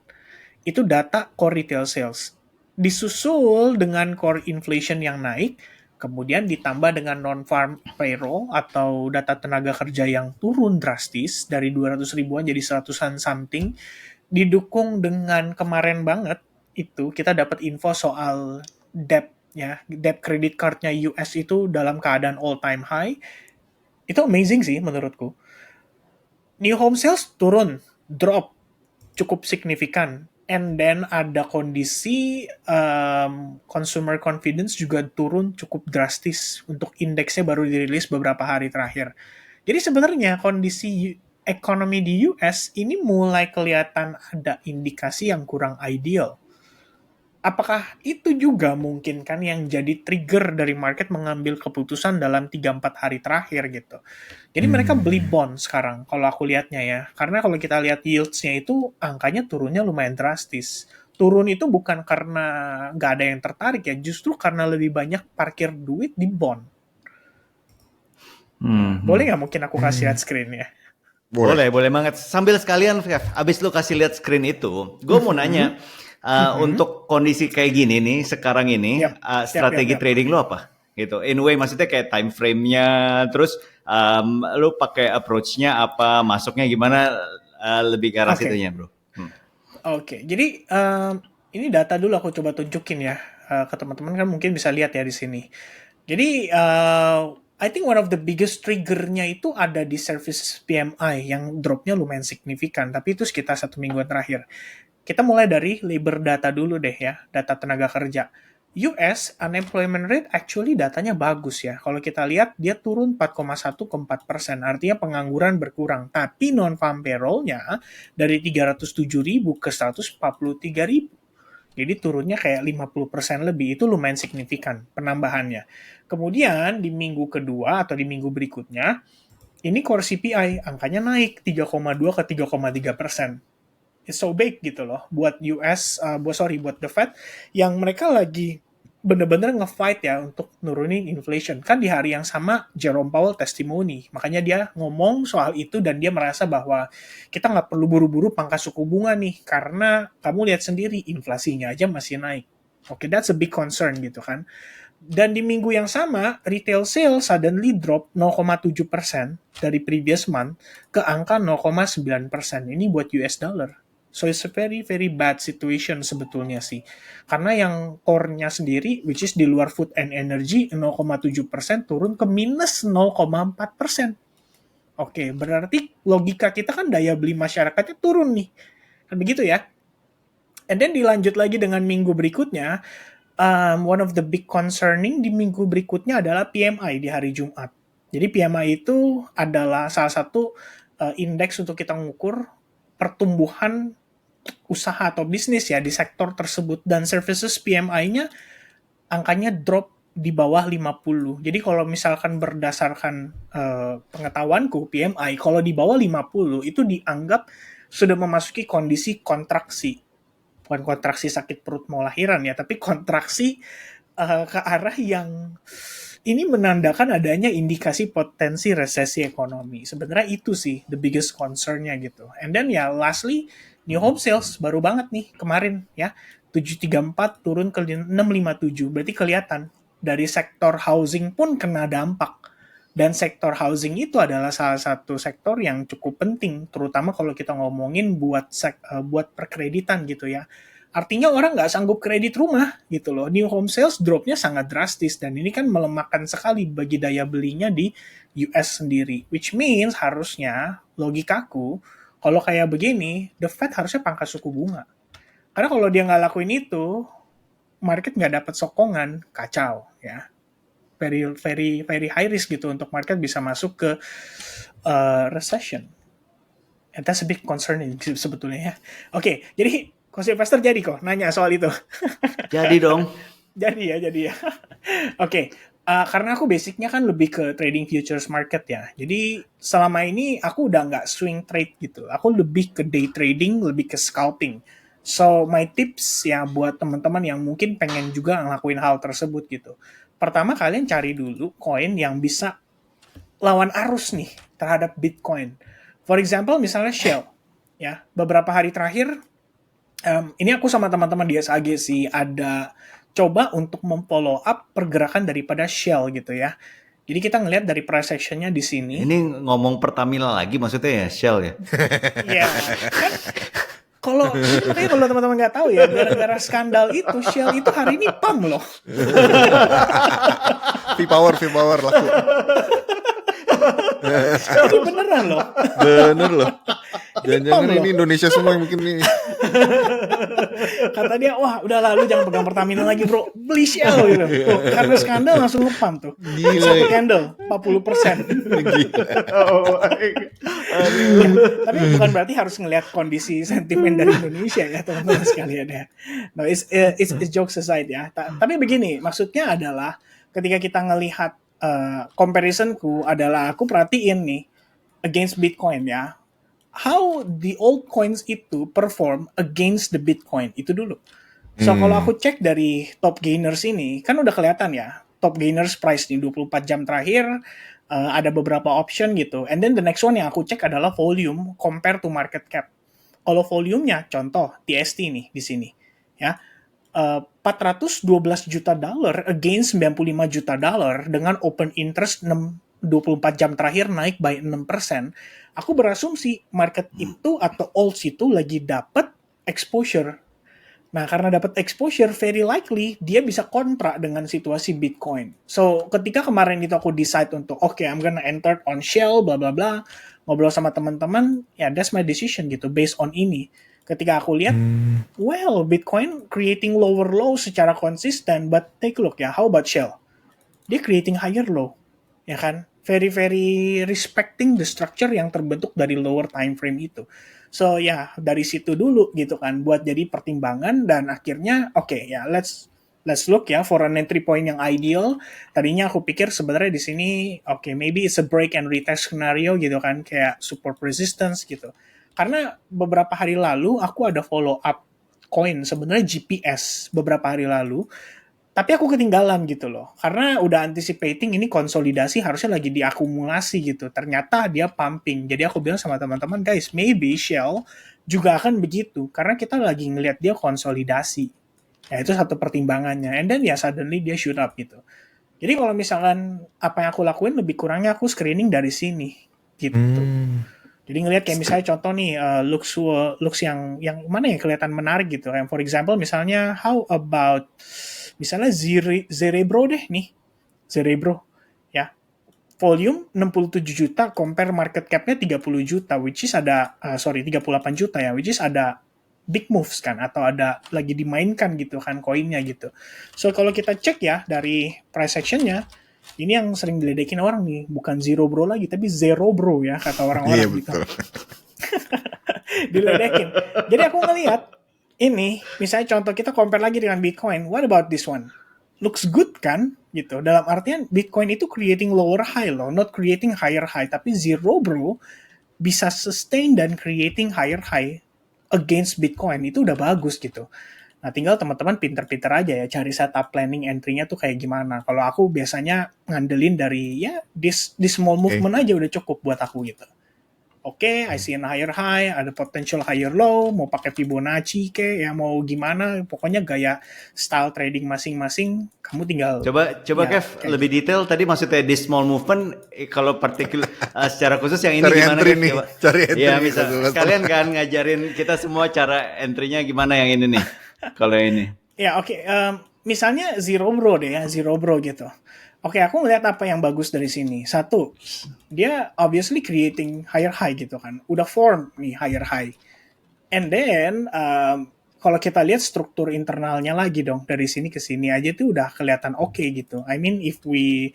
Itu data core retail sales. Disusul dengan core inflation yang naik, kemudian ditambah dengan non-farm payroll atau data tenaga kerja yang turun drastis dari 200 ribuan jadi 100-an something, didukung dengan kemarin banget itu kita dapat info soal debt ya, debt credit cardnya US itu dalam keadaan all time high. Itu amazing sih menurutku. New home sales turun, drop cukup signifikan. And then ada kondisi consumer confidence juga turun cukup drastis untuk indeksnya baru dirilis beberapa hari terakhir. Jadi sebenarnya kondisi ekonomi di US ini mulai kelihatan ada indikasi yang kurang ideal. Apakah itu juga mungkin kan yang jadi trigger dari market mengambil keputusan dalam 3-4 hari terakhir gitu. Jadi mereka beli bond sekarang kalau aku lihatnya ya. Karena kalau kita lihat yields-nya itu angkanya turunnya lumayan drastis. Turun itu bukan karena nggak ada yang tertarik ya, justru karena lebih banyak parkir duit di bond. Boleh nggak mungkin aku kasih lihat screen ya? Boleh banget. Sambil sekalian, Kev, abis lu kasih lihat screen itu, gue mau nanya, untuk kondisi kayak gini nih, sekarang ini, Yap, strategi yap. trading lu apa? Gitu. In way, maksudnya kayak time frame-nya, terus lu pakai approach-nya apa, masuknya gimana, lebih ke arah Oke. situnya, bro. Oke, jadi ini data dulu aku coba tunjukin ya ke teman-teman kan mungkin bisa lihat ya di sini. Jadi I think one of the biggest triggernya itu ada di services PMI yang dropnya lumayan signifikan, tapi itu sekitar 1 mingguan terakhir. Kita mulai dari labor data dulu deh ya, data tenaga kerja. US unemployment rate actually datanya bagus ya. Kalau kita lihat dia turun 4,1 ke 4%, artinya pengangguran berkurang. Tapi non-farm payroll-nya dari 307.000 ke 143.000. Jadi turunnya kayak 50% lebih, itu lumayan signifikan penambahannya. Kemudian di minggu kedua atau di minggu berikutnya, ini core CPI angkanya naik 3,2 ke 3,3%. It's so big gitu loh buat US, buat the Fed yang mereka lagi bener-bener nge-fight ya untuk nurunin inflation. Kan di hari yang sama Jerome Powell testimoni, makanya dia ngomong soal itu dan dia merasa bahwa kita nggak perlu buru-buru pangkas suku bunga nih, karena kamu lihat sendiri inflasinya aja masih naik. Oke, that's a big concern gitu kan. Dan di minggu yang sama, retail sales suddenly drop 0,7% dari previous month ke angka 0,9%. Ini buat US dollar. So it's a very very bad situation sebetulnya sih. Karena yang core-nya sendiri, which is di luar food and energy, 0,7% turun ke minus 0,4%. Oke, berarti logika kita kan daya beli masyarakatnya turun nih. Kan begitu ya? And then dilanjut lagi dengan minggu berikutnya, one of the big concerning di minggu berikutnya adalah PMI di hari Jumat. Jadi PMI itu adalah salah satu indeks untuk kita mengukur pertumbuhan usaha atau bisnis ya di sektor tersebut, dan services PMI-nya angkanya drop di bawah 50. Jadi kalau misalkan berdasarkan pengetahuanku PMI kalau di bawah 50 itu dianggap sudah memasuki kondisi kontraksi. Bukan kontraksi sakit perut mau lahiran ya, tapi kontraksi ke arah yang ini menandakan adanya indikasi potensi resesi ekonomi. Sebenarnya itu sih the biggest concern-nya gitu. And then ya lastly, new home sales baru banget nih kemarin ya. 734 turun ke 657. Berarti kelihatan dari sektor housing pun kena dampak. Dan sektor housing itu adalah salah satu sektor yang cukup penting, terutama kalau kita ngomongin buat perkreditan gitu ya. Artinya orang nggak sanggup kredit rumah gitu loh. New home sales dropnya sangat drastis dan ini kan melemahkan sekali bagi daya belinya di US sendiri. Which means harusnya logikaku kalau kayak begini, the Fed harusnya pangkas suku bunga. Karena kalau dia nggak lakuin itu, market nggak dapat sokongan, kacau ya. Very very very high risk gitu untuk market bisa masuk ke recession. And that's a big concern sebetulnya ya. Oke, jadi Coach Investor jadi kok nanya soal itu. Jadi dong. jadi ya. Oke, karena aku basicnya kan lebih ke trading futures market ya. Jadi selama ini aku udah nggak swing trade gitu. Aku lebih ke day trading, lebih ke scalping. So my tips ya buat teman-teman yang mungkin pengen juga ngelakuin hal tersebut gitu. Pertama kalian cari dulu koin yang bisa lawan arus nih terhadap Bitcoin. For example misalnya Shell. Ya, beberapa hari terakhir ini aku sama teman-teman di SAG sih ada coba untuk memfollow up pergerakan daripada Shell gitu ya. Jadi kita ngelihat dari price action-nya di sini. Ini ngomong Pertamina lagi maksudnya ya, Shell ya? Iya, kan kalau makanya kalau teman-teman nggak tahu ya, gara-gara skandal itu Shell itu hari ini pump loh. V-Power laku. Ini beneran loh. Bener loh. Jangan-jangan loh. ini Indonesia semua yang bikin ini. Kata dia, wah udah lalu jangan pegang Pertamina lagi bro, beli Shell gitu. Tuh, karena skandal langsung nge-pump tuh. Gila. Satu candle, 40%. Gila. Ya, tapi bukan berarti harus ngelihat kondisi sentimen dari Indonesia ya teman-teman sekalian ya. No, it's jokes aside ya. Tapi begini, maksudnya adalah ketika kita ngelihat comparisonku adalah aku perhatiin nih against Bitcoin ya. How the old coins itu perform against the Bitcoin itu dulu. So kalau aku cek dari top gainers ini kan udah kelihatan ya. Top gainers price di 24 jam terakhir Ada beberapa option gitu. And then the next one yang aku cek adalah volume compare to market cap. Kalau volumenya, contoh TST nih di sini, ya, 412 juta dolar against 95 juta dolar dengan open interest 24 jam terakhir naik by 6%. Aku berasumsi market itu atau alts itu lagi dapat exposure. Nah, karena dapat exposure, very likely dia bisa kontra dengan situasi Bitcoin. So, ketika kemarin itu aku decide untuk, okay, I'm gonna enter on Shell, bla bla bla, ngobrol sama teman-teman, ya that's my decision gitu, based on ini. Ketika aku lihat, well, Bitcoin creating lower low secara konsisten, but take a look ya, how about Shell? Dia creating higher low, ya kan? Very, very respecting the structure yang terbentuk dari lower time frame itu. So ya dari situ dulu gitu kan buat jadi pertimbangan dan akhirnya oke, ya let's look ya for an entry point yang ideal. Tadinya aku pikir sebenarnya di sini oke, maybe it's a break and retest scenario gitu kan kayak support resistance gitu. Karena beberapa hari lalu aku ada follow up coin sebenarnya GPS beberapa hari lalu. Tapi aku ketinggalan gitu loh. Karena udah anticipating ini konsolidasi harusnya lagi diakumulasi gitu. Ternyata dia pumping. Jadi aku bilang sama teman-teman, guys, maybe Shell juga akan begitu. Karena kita lagi ngelihat dia konsolidasi. Ya itu satu pertimbangannya. And then ya suddenly dia shoot up gitu. Jadi kalau misalkan apa yang aku lakuin lebih kurangnya aku screening dari sini gitu. Jadi ngelihat kayak misalnya contoh nih looks yang mana yang kelihatan menarik gitu. Kayak for example misalnya how about misalnya Zerebro deh nih. Zerebro ya. Volume 67 juta compare market cap-nya 30 juta which is ada 38 juta ya, which is ada big moves kan atau ada lagi dimainkan gitu kan koinnya gitu. So kalau kita cek ya dari price action-nya ini yang sering diledekin orang nih, bukan zero bro lagi tapi zero bro ya kata orang-orang gitu. Diledekin. Jadi aku ngelihat ini, misalnya contoh kita compare lagi dengan Bitcoin, what about this one? Looks good kan? Gitu. Dalam artian Bitcoin itu creating lower high low, not creating higher high. Tapi zero bro bisa sustain dan creating higher high against Bitcoin. Itu udah bagus gitu. Nah tinggal teman-teman pinter-pinter aja ya cari setup planning entry-nya tuh kayak gimana. Kalau aku biasanya ngandelin dari ya this small movement aja udah cukup buat aku gitu. Oke, I see a higher high, ada potential higher low, mau pakai Fibonacci ya mau gimana, pokoknya gaya style trading masing-masing, kamu tinggal. Coba ya, Kev, lebih detail tadi maksudnya di small movement, kalau partikular secara khusus yang ini cari gimana? Entry nih, cari entry ya misal kalian kan ngajarin kita semua cara entry-nya gimana yang ini nih, kalau ini. Ya oke, misalnya zero bro deh ya, zero bro gitu. Oke, aku ngeliat apa yang bagus dari sini. Satu, dia obviously creating higher high gitu kan. Udah form nih higher high. And then, kalau kita lihat struktur internalnya lagi dong. Dari sini ke sini aja tuh udah kelihatan oke gitu. I mean, if we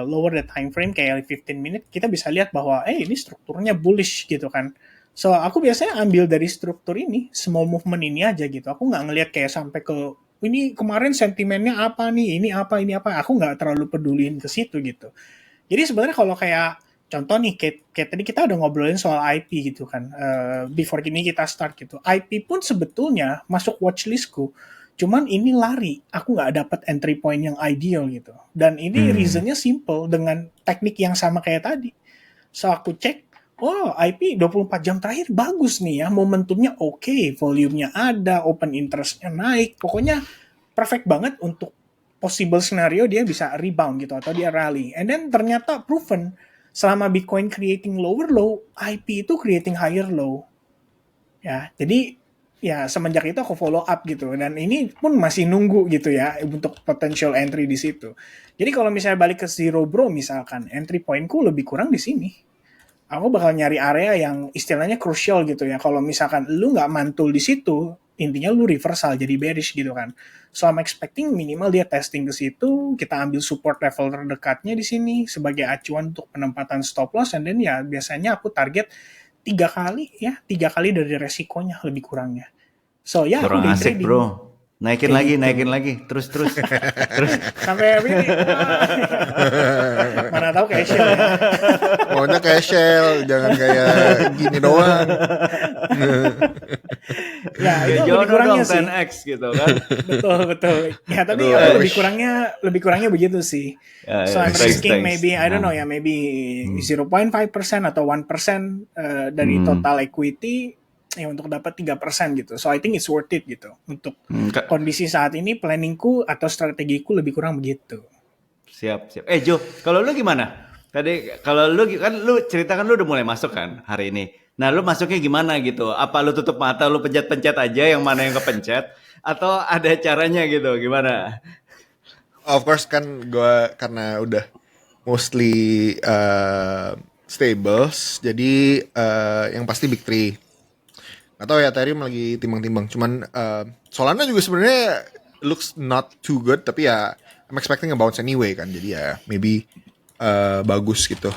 lower the time frame kayak 15 minute, kita bisa lihat bahwa, ini strukturnya bullish gitu kan. So, aku biasanya ambil dari struktur ini, small movement ini aja gitu. Aku nggak ngelihat kayak sampai ke ini kemarin sentimennya apa nih, ini apa, aku nggak terlalu peduliin ke situ gitu. Jadi sebenarnya kalau kayak contoh nih, kayak tadi kita udah ngobrolin soal IP gitu kan, before ini kita start gitu. IP pun sebetulnya masuk watchlistku, cuman ini lari, aku nggak dapat entry point yang ideal gitu. Dan ini reasonnya simple, dengan teknik yang sama kayak tadi. So aku cek, IP 24 jam terakhir bagus nih ya, momentumnya oke, volumenya ada, open interest-nya naik, pokoknya perfect banget untuk possible scenario dia bisa rebound gitu atau dia rally. And then ternyata proven selama Bitcoin creating lower low, IP itu creating higher low. Ya, jadi ya semenjak itu aku follow up gitu dan ini pun masih nunggu gitu ya untuk potential entry di situ. Jadi kalau misalnya balik ke zero bro misalkan, entry pointku lebih kurang di sini. Aku bakal nyari area yang istilahnya crucial gitu ya. Kalau misalkan lu nggak mantul di situ, intinya lu reversal jadi bearish gitu kan. So I'm expecting minimal dia testing ke situ, kita ambil support level terdekatnya di sini sebagai acuan untuk penempatan stop loss, and then ya biasanya aku target 3 kali dari resikonya lebih kurangnya. So ya kurang aku asik trading. Bro. Naikin lagi, terus. Sampai ini, mana tahu kayak Shell ya. Maunya kayak Shell, jangan kayak gini doang. Ya itu Ya lebih jono kurangnya dong sih. 10x gitu kan. Betul. Ya tapi Aduh, aku Wish. lebih kurangnya begitu sih. So ya, I'm thanks, risking thanks. maybe I don't know Nah. ya maybe 0.5% atau 1% dari total equity ya untuk dapat 3% gitu. So I think it's worth it gitu. Untuk kondisi saat ini planningku atau strategiku lebih kurang begitu. Siap. Jo, kalau lu gimana? Tadi kalau lu kan lu ceritakan lu udah mulai masuk kan hari ini. Nah, lu masuknya gimana gitu? Apa lu tutup mata, lu pencet-pencet aja yang mana yang kepencet atau ada caranya gitu? Gimana? Of course kan gue karena udah mostly stables, jadi yang pasti big three. Atau ya Ethereum lagi timbang-timbang. Cuman Solana juga sebenarnya looks not too good, tapi ya I'm expecting a bounce anyway kan. Jadi ya maybe bagus gitu.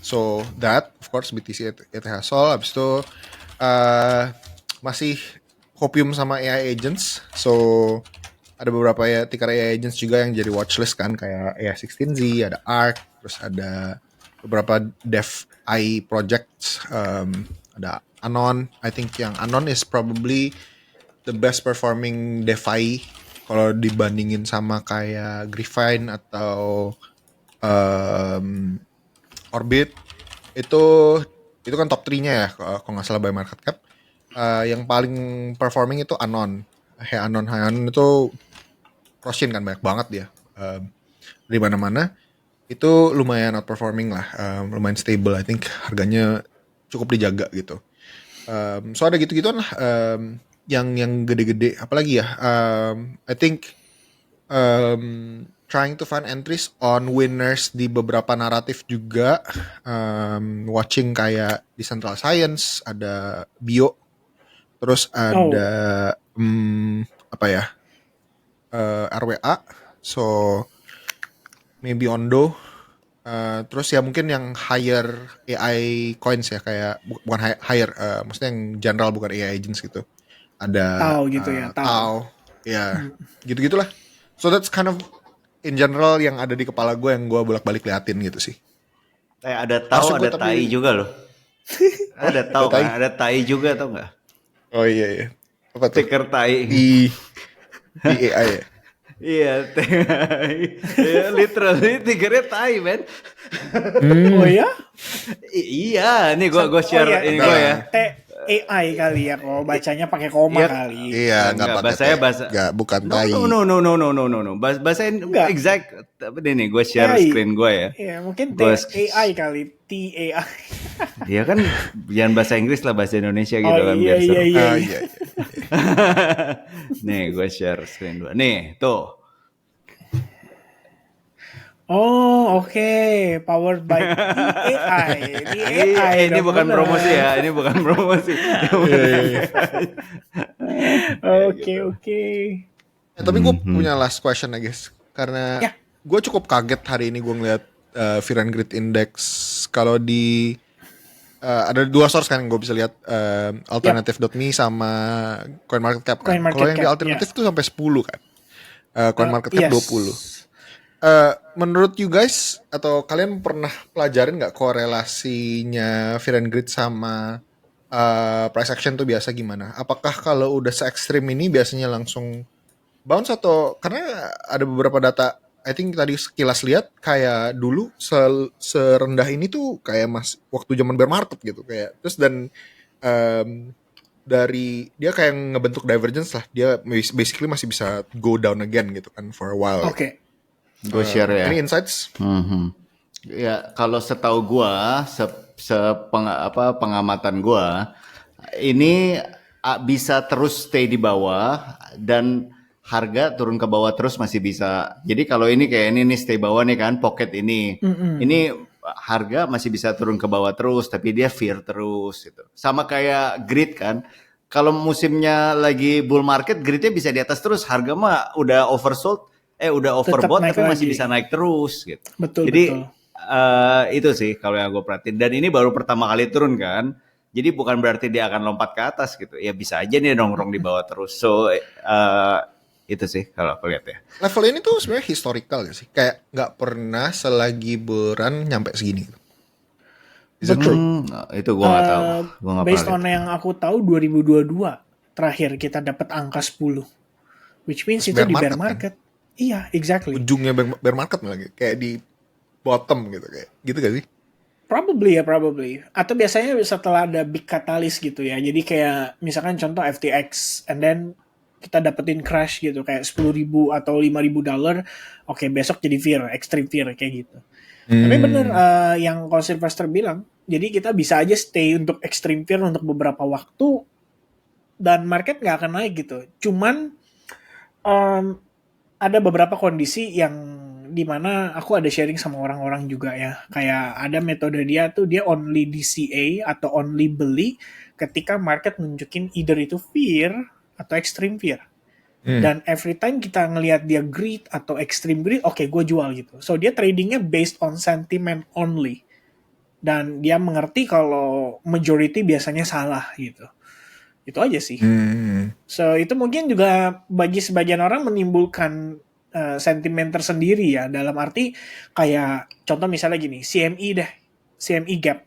So that of course BTC ETH Sol. Abis itu masih Hopium sama AI agents. So ada beberapa ya ticker AI agents juga yang jadi watchlist kan, kayak AI16Z, ada ARK, terus ada beberapa DeFi projects, ada Anon. I think yang Anon is probably the best performing DeFi kalau dibandingin sama kayak Griffine atau Orbit. Itu kan top 3-nya ya kalau nggak salah by market cap. Yang paling performing itu Anon. Anon itu Roshin kan banyak banget dia. Di mana-mana itu lumayan outperforming lah, lumayan stable. I think harganya cukup dijaga gitu. So ada gitu-gituan lah, yang gede-gede. Apalagi ya, I think trying to find entries on winners di beberapa naratif juga. Watching kayak Decentralized Science, ada Bio, terus ada apa ya, RWA, so maybe Ondo. Terus ya mungkin yang higher AI coins ya, kayak bukan higher, maksudnya yang general bukan AI agents gitu. Ada Tau gitu ya, Tau. Ya, gitu-gitulah. So that's kind of in general yang ada di kepala gue, yang gue bolak-balik liatin gitu sih. Ada tahu, ada tai juga loh. Ada tahu kan, ada tai juga tau nggak? Oh iya. Apa tuh? Ticker tai. Di AI ya? Iya, literally tickernya tai, man. Oh ya? Iya, nih gue share ini gue ya. AI kali ya, kalau bacanya pakai koma kali. Iya, nggak pakai nggak, bukan tai. No. Bahasa exact. Tapi nih gue share screen gue ya. Iya, mungkin AI kali, TAI. Iya kan, jangan bahasa Inggris lah, bahasa Indonesia gitu kan biar seru. Iya. Nih gue share screen gue. Nih, tuh. Oh, oke. Powered by AI. Ini bukan promosi ya, ini bukan promosi. Oke. Tapi gue punya last question I guess. Karena gue cukup kaget hari ini gue ngeliat Fear and Greed Index. Kalau di ada dua source kan yang gue bisa lihat, alternative.me sama CoinMarketCap kan. Kalau yang di alternative tuh sampai 10 kan. CoinMarketCap 20. Menurut you guys, atau kalian pernah pelajarin nggak korelasinya Fear and Greed sama price action tuh biasa gimana? Apakah kalau udah se-ekstrim ini biasanya langsung bounce, atau karena ada beberapa data, I think tadi sekilas lihat kayak dulu serendah ini tuh kayak waktu zaman bear market gitu, kayak terus dan dari dia kayak ngebentuk divergence lah, dia basically masih bisa go down again gitu kan for a while. Oke. Gue share ya. Any insights? Ya kalau setahu gue, pengamatan gue, ini bisa terus stay di bawah dan harga turun ke bawah terus masih bisa. Jadi kalau ini kayak ini nih stay bawah nih kan, pocket ini, ini harga masih bisa turun ke bawah terus, tapi dia fear terus gitu. Sama kayak greed kan. Kalau musimnya lagi bull market, greednya bisa di atas terus, harga mah udah oversold. Udah overbought tapi masih bisa naik terus gitu. Betul. Jadi itu sih kalau yang gue perhatiin. Dan ini baru pertama kali turun kan. Jadi bukan berarti dia akan lompat ke atas gitu. Ya bisa aja nih nongkrong di bawah terus. So itu sih kalau aku lihat ya. Level ini tuh sebenarnya historical gak sih? Kayak nggak pernah selagi bulan nyampe segini. Betul. Itu gue nggak tahu. Based on yang aku tahu 2022. terakhir kita dapat angka 10, which means Pas itu bear di bear market kan? market. Iya, exactly. Ujungnya bear market lagi, kayak di bottom gitu, kayak gitu gak sih? Probably. Atau biasanya setelah ada big catalyst gitu ya. Jadi kayak misalkan contoh FTX, and then kita dapetin crash gitu kayak 10.000 atau 5.000 dolar. Oke, besok jadi fear, extreme fear kayak gitu. Tapi bener yang Coach Sylvester bilang. Jadi kita bisa aja stay untuk extreme fear untuk beberapa waktu dan market nggak akan naik gitu. Cuman um, ada beberapa kondisi yang dimana aku ada sharing sama orang-orang juga ya. Kayak ada metode dia tuh dia only DCA atau only beli ketika market nunjukin either itu fear atau extreme fear. Dan every time kita ngelihat dia greed atau extreme greed, oke, gue jual gitu. So dia tradingnya based on sentiment only. Dan dia mengerti kalau majority biasanya salah gitu. Itu aja sih. So itu mungkin juga bagi sebagian orang menimbulkan sentimen tersendiri ya. Dalam arti kayak contoh misalnya gini, CME deh, CME gap.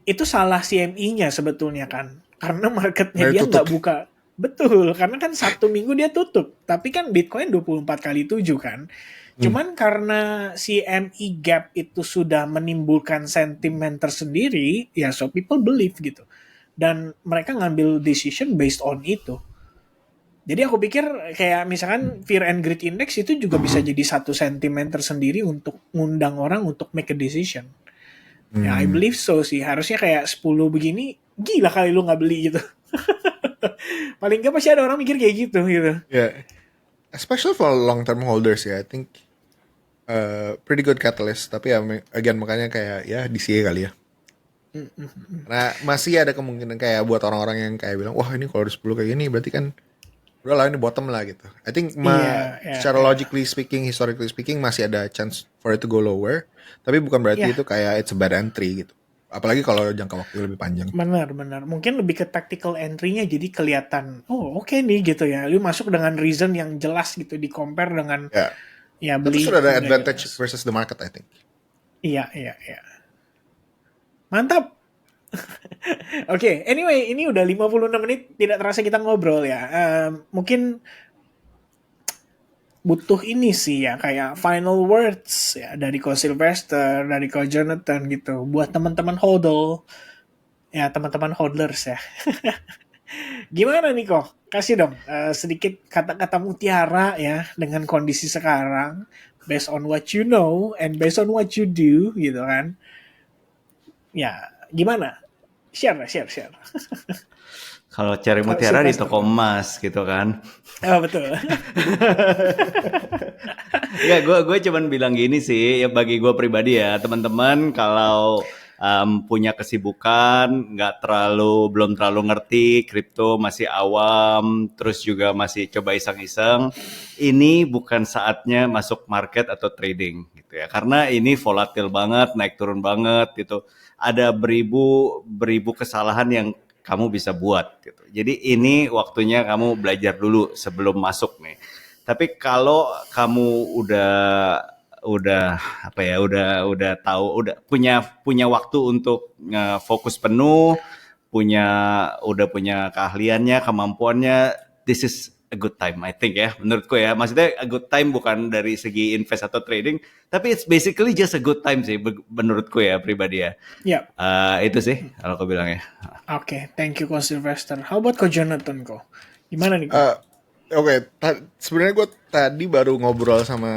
Itu salah CME-nya sebetulnya kan. Karena marketnya Dari dia tutup. nggak buka. Betul, karena kan Sabtu Minggu dia tutup. Tapi kan Bitcoin 24 kali 7 kan. Cuman karena CME gap itu sudah menimbulkan sentimen tersendiri, ya so people believe gitu. Dan mereka ngambil decision based on itu. Jadi aku pikir kayak misalkan Fear and Greed Index itu juga bisa jadi satu sentimen tersendiri untuk ngundang orang untuk make a decision. Ya, I believe so sih. Harusnya kayak 10 begini, gila kali lu nggak beli gitu. Paling nggak pasti ada orang mikir kayak gitu. Yeah, especially for long term holders ya, I think pretty good catalyst. Tapi ya again makanya kayak ya DCA kali ya. Nah masih ada kemungkinan kayak buat orang-orang yang kayak bilang wah ini kalau di 10 kayak gini berarti kan udah lah ini bottom lah gitu. I think secara logically speaking, historically speaking masih ada chance for it to go lower. Tapi bukan berarti itu kayak it's a bad entry gitu. Apalagi kalau jangka waktu lebih panjang. Benar. Mungkin lebih ke tactical entry-nya jadi kelihatan, oh oke nih gitu ya. Lu masuk dengan reason yang jelas gitu di compare dengan ya beli. Itu sudah ada advantage versus the market I think. Iya. Mantap. Oke, anyway, ini udah 56 menit, tidak terasa kita ngobrol ya. Mungkin butuh ini sih ya, kayak final words ya dari Coach Sylvester, dari Coach Jonathan gitu, buat teman-teman hodl, ya teman-teman hodlers ya. Gimana nih kok? Kasih dong sedikit kata-kata mutiara ya dengan kondisi sekarang, based on what you know and based on what you do gitu kan. Ya, gimana? Share. Kalau cari mutiara di toko emas gitu kan. Oh betul. Ya gue cuman bilang gini sih, ya bagi gue pribadi ya teman-teman kalau punya kesibukan, belum terlalu ngerti kripto, masih awam, terus juga masih coba iseng-iseng, ini bukan saatnya masuk market atau trading gitu ya, karena ini volatil banget, naik turun banget gitu. Ada beribu kesalahan yang kamu bisa buat gitu. Jadi ini waktunya kamu belajar dulu sebelum masuk nih. Tapi kalau kamu udah tahu, udah punya waktu untuk fokus penuh, udah punya keahliannya, kemampuannya, this is a good time I think ya, menurutku ya. Maksudnya a good time bukan dari segi invest atau trading, tapi it's basically just a good time sih menurutku ya pribadi ya. Yep. Itu sih kalau aku bilang ya. Oke, thank you Coach Sylvester. How about Coach Jonathan kok? Gimana nih? Oke, sebenarnya gue tadi baru ngobrol sama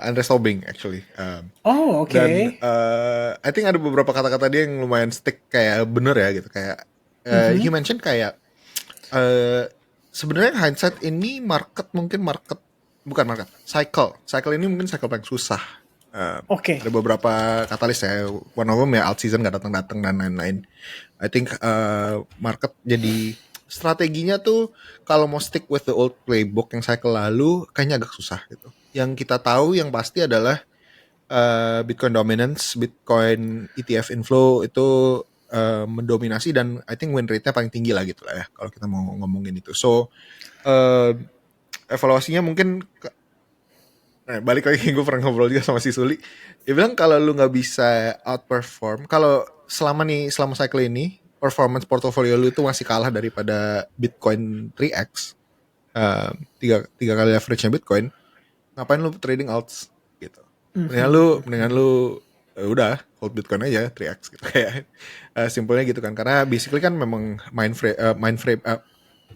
Andre Sobing actually. Oke. Dan I think ada beberapa kata-kata dia yang lumayan stick kayak bener ya gitu, kayak he mentioned kayak sebenarnya hindsight ini cycle ini mungkin cycle paling susah. Ada beberapa katalis ya, one of them ya alt season gak datang dan lain-lain. I think market jadi strateginya tuh kalau mau stick with the old playbook yang cycle lalu kayaknya agak susah gitu. Yang kita tahu yang pasti adalah Bitcoin dominance, Bitcoin ETF inflow itu mendominasi dan I think win rate-nya paling tinggi lah gitu lah ya kalau kita mau ngomongin itu. So evaluasinya mungkin balik lagi, gue pernah ngobrol juga sama si Suli. Dia bilang kalau lu nggak bisa outperform, kalau selama cycle ini performance portfolio lu itu masih kalah daripada Bitcoin 3x, tiga kali leverage-nya Bitcoin, ngapain lu trading alts gitu? Mendingan lu udah hold Bitcoin aja 3x gitu kayak simpelnya gitu kan, karena basically kan memang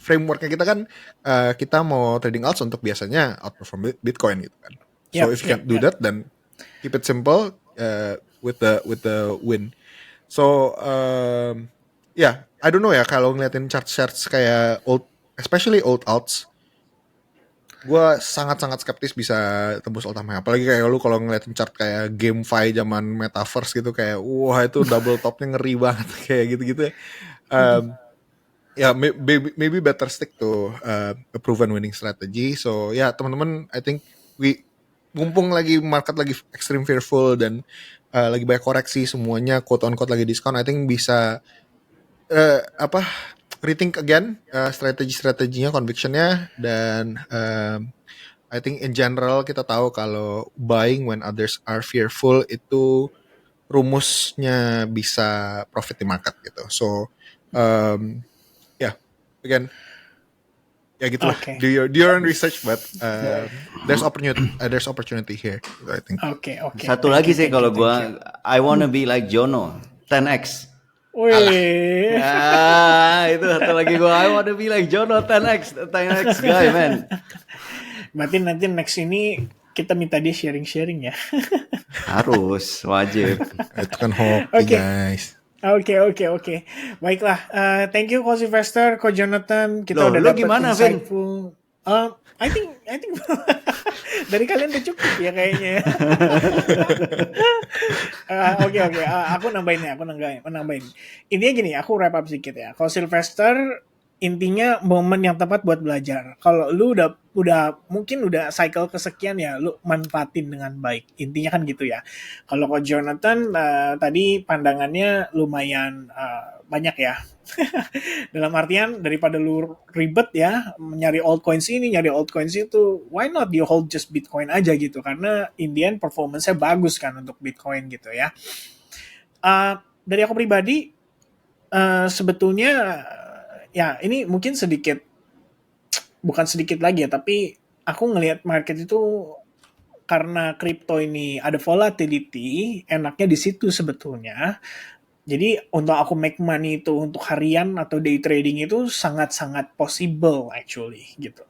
frameworknya kita kan kita mau trading alts untuk biasanya outperform Bitcoin gitu kan. So if you can do that, then keep it simple with the win. So I don't know ya, kalau ngeliatin chart-charts kayak especially old alts, gue sangat-sangat skeptis bisa tembus all time high. Apalagi kayak lu kalau ngeliatin chart kayak GameFi zaman Metaverse gitu, kayak wah itu double topnya ngeri banget kayak gitu-gitu ya. Maybe better stick to a proven winning strategy. So teman-teman, I think mumpung lagi market lagi extreme fearful dan lagi banyak koreksi, semuanya quote on quote lagi diskon, I think bisa rethink again strategi-strateginya, convictionnya, dan I think in general kita tahu kalau buying when others are fearful itu rumusnya bisa profit di market gitu. So again gitulah. Okay. Do your own research, but there's opportunity here, I think. Okay. Satu lagi sih kalau gue, I wanna be like Jono, 10x. Wih. Itu satu lagi gue, I wanna be like Jono, 10x guy, man. Berarti nanti next ini kita minta dia sharing ya. Harus, wajib. Itu kan hoki, guys. Oke. Baiklah, thank you Ko Sylvester, Ko Jonathan. Kita udah dapat insightful. I think dari kalian udah cukup ya kayaknya. Oke. Aku nambahin. Intinya gini, aku wrap up sedikit ya. Ko Sylvester, intinya momen yang tepat buat belajar. Kalau lu udah mungkin udah cycle kesekian ya, lu manfaatin dengan baik. Intinya kan gitu ya. Kalau Ko Jonathan tadi pandangannya lumayan banyak ya. Dalam artian daripada lu ribet ya nyari altcoins ini, nyari altcoins itu, why not you hold just Bitcoin aja gitu, karena in the end performance-nya bagus kan untuk Bitcoin gitu ya. Dari aku pribadi sebetulnya ya ini mungkin bukan sedikit lagi ya, tapi aku ngelihat market itu karena kripto ini ada volatility, enaknya di situ sebetulnya. Jadi untuk aku make money itu untuk harian atau day trading itu sangat-sangat possible actually gitu.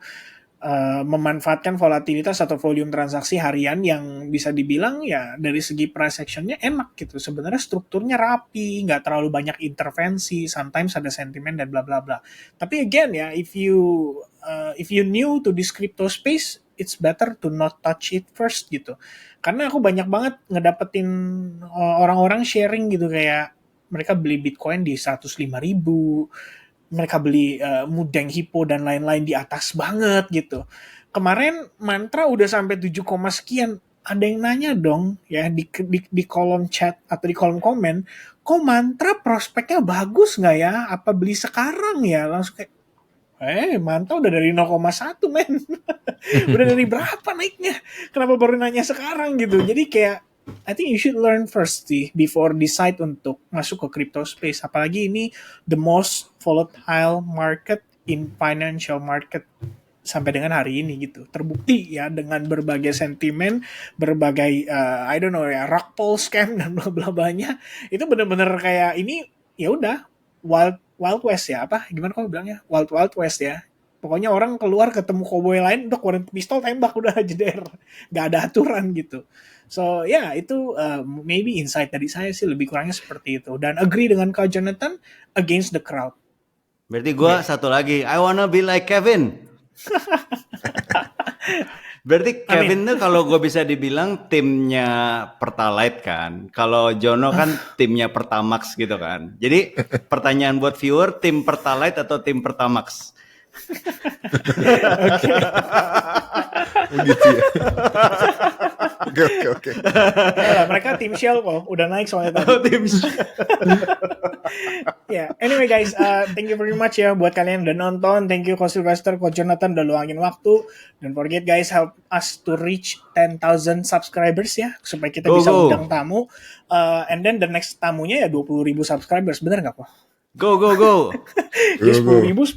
Memanfaatkan volatilitas atau volume transaksi harian yang bisa dibilang ya dari segi price action-nya enak gitu. Sebenarnya strukturnya rapi, nggak terlalu banyak intervensi, sometimes ada sentimen dan bla bla bla. Tapi again ya, if you new to this crypto space, it's better to not touch it first gitu. Karena aku banyak banget ngedapetin orang-orang sharing gitu, kayak mereka beli Bitcoin di 105.000, mereka beli Mudeng, Hippo dan lain-lain di atas banget gitu. Kemarin Mantra udah sampai 7, sekian. Ada yang nanya dong ya di kolom chat atau di kolom komen, kok Mantra prospeknya bagus nggak ya? Apa beli sekarang ya? Langsung kayak, Mantra udah dari 0,1 men. Udah dari berapa naiknya? Kenapa baru nanya sekarang gitu? Jadi kayak I think you should learn first sih before decide untuk masuk ke crypto space. Apalagi ini the most volatile market in financial market sampai dengan hari ini gitu. Terbukti ya dengan berbagai sentimen, berbagai I don't know ya, rug pull scam dan bla bla blanya. Itu benar-benar kayak ini ya udah wild west ya, apa gimana kau bilangnya? Wild west ya. Pokoknya orang keluar ketemu cowboy lain udah keluarin pistol tembak udah jeder. Gak ada aturan gitu. So itu maybe insight dari saya sih lebih kurangnya seperti itu. Dan agree dengan Kak Jonathan, against the crowd. Berarti gue satu lagi, I wanna be like Kevin. Berarti Kevin tuh kalau gue bisa dibilang timnya Pertalite kan. Kalau Jono kan timnya Pertamax gitu kan. Jadi pertanyaan buat viewer, tim Pertalite atau tim Pertamax? Oke. Begitu ya. Oke. Ya, mereka tim Shell kok, udah naik soalnya tadi. Tim Anyway guys, thank you very much ya buat kalian udah nonton. Thank you Ko Sylvester, Ko Jonathan udah luangin waktu. Don't forget guys, help us to reach 10,000 subscribers ya, supaya kita bisa undang tamu. And then the next tamunya ya 20,000 subscribers, bener nggak kok? Go, go, go. Ya 10.000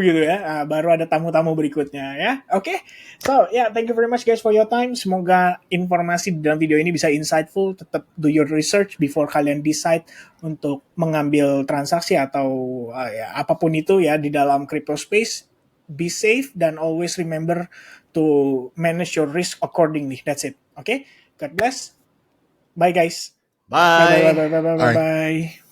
gitu ya. Baru ada tamu-tamu berikutnya ya. Oke. So, thank you very much guys for your time. Semoga informasi di dalam video ini bisa insightful. Tetap do your research before kalian decide untuk mengambil transaksi atau apapun itu ya di dalam crypto space. Be safe dan always remember to manage your risk accordingly. That's it. Okay? God bless. Bye guys. Bye bye Bye. bye bye bye bye bye.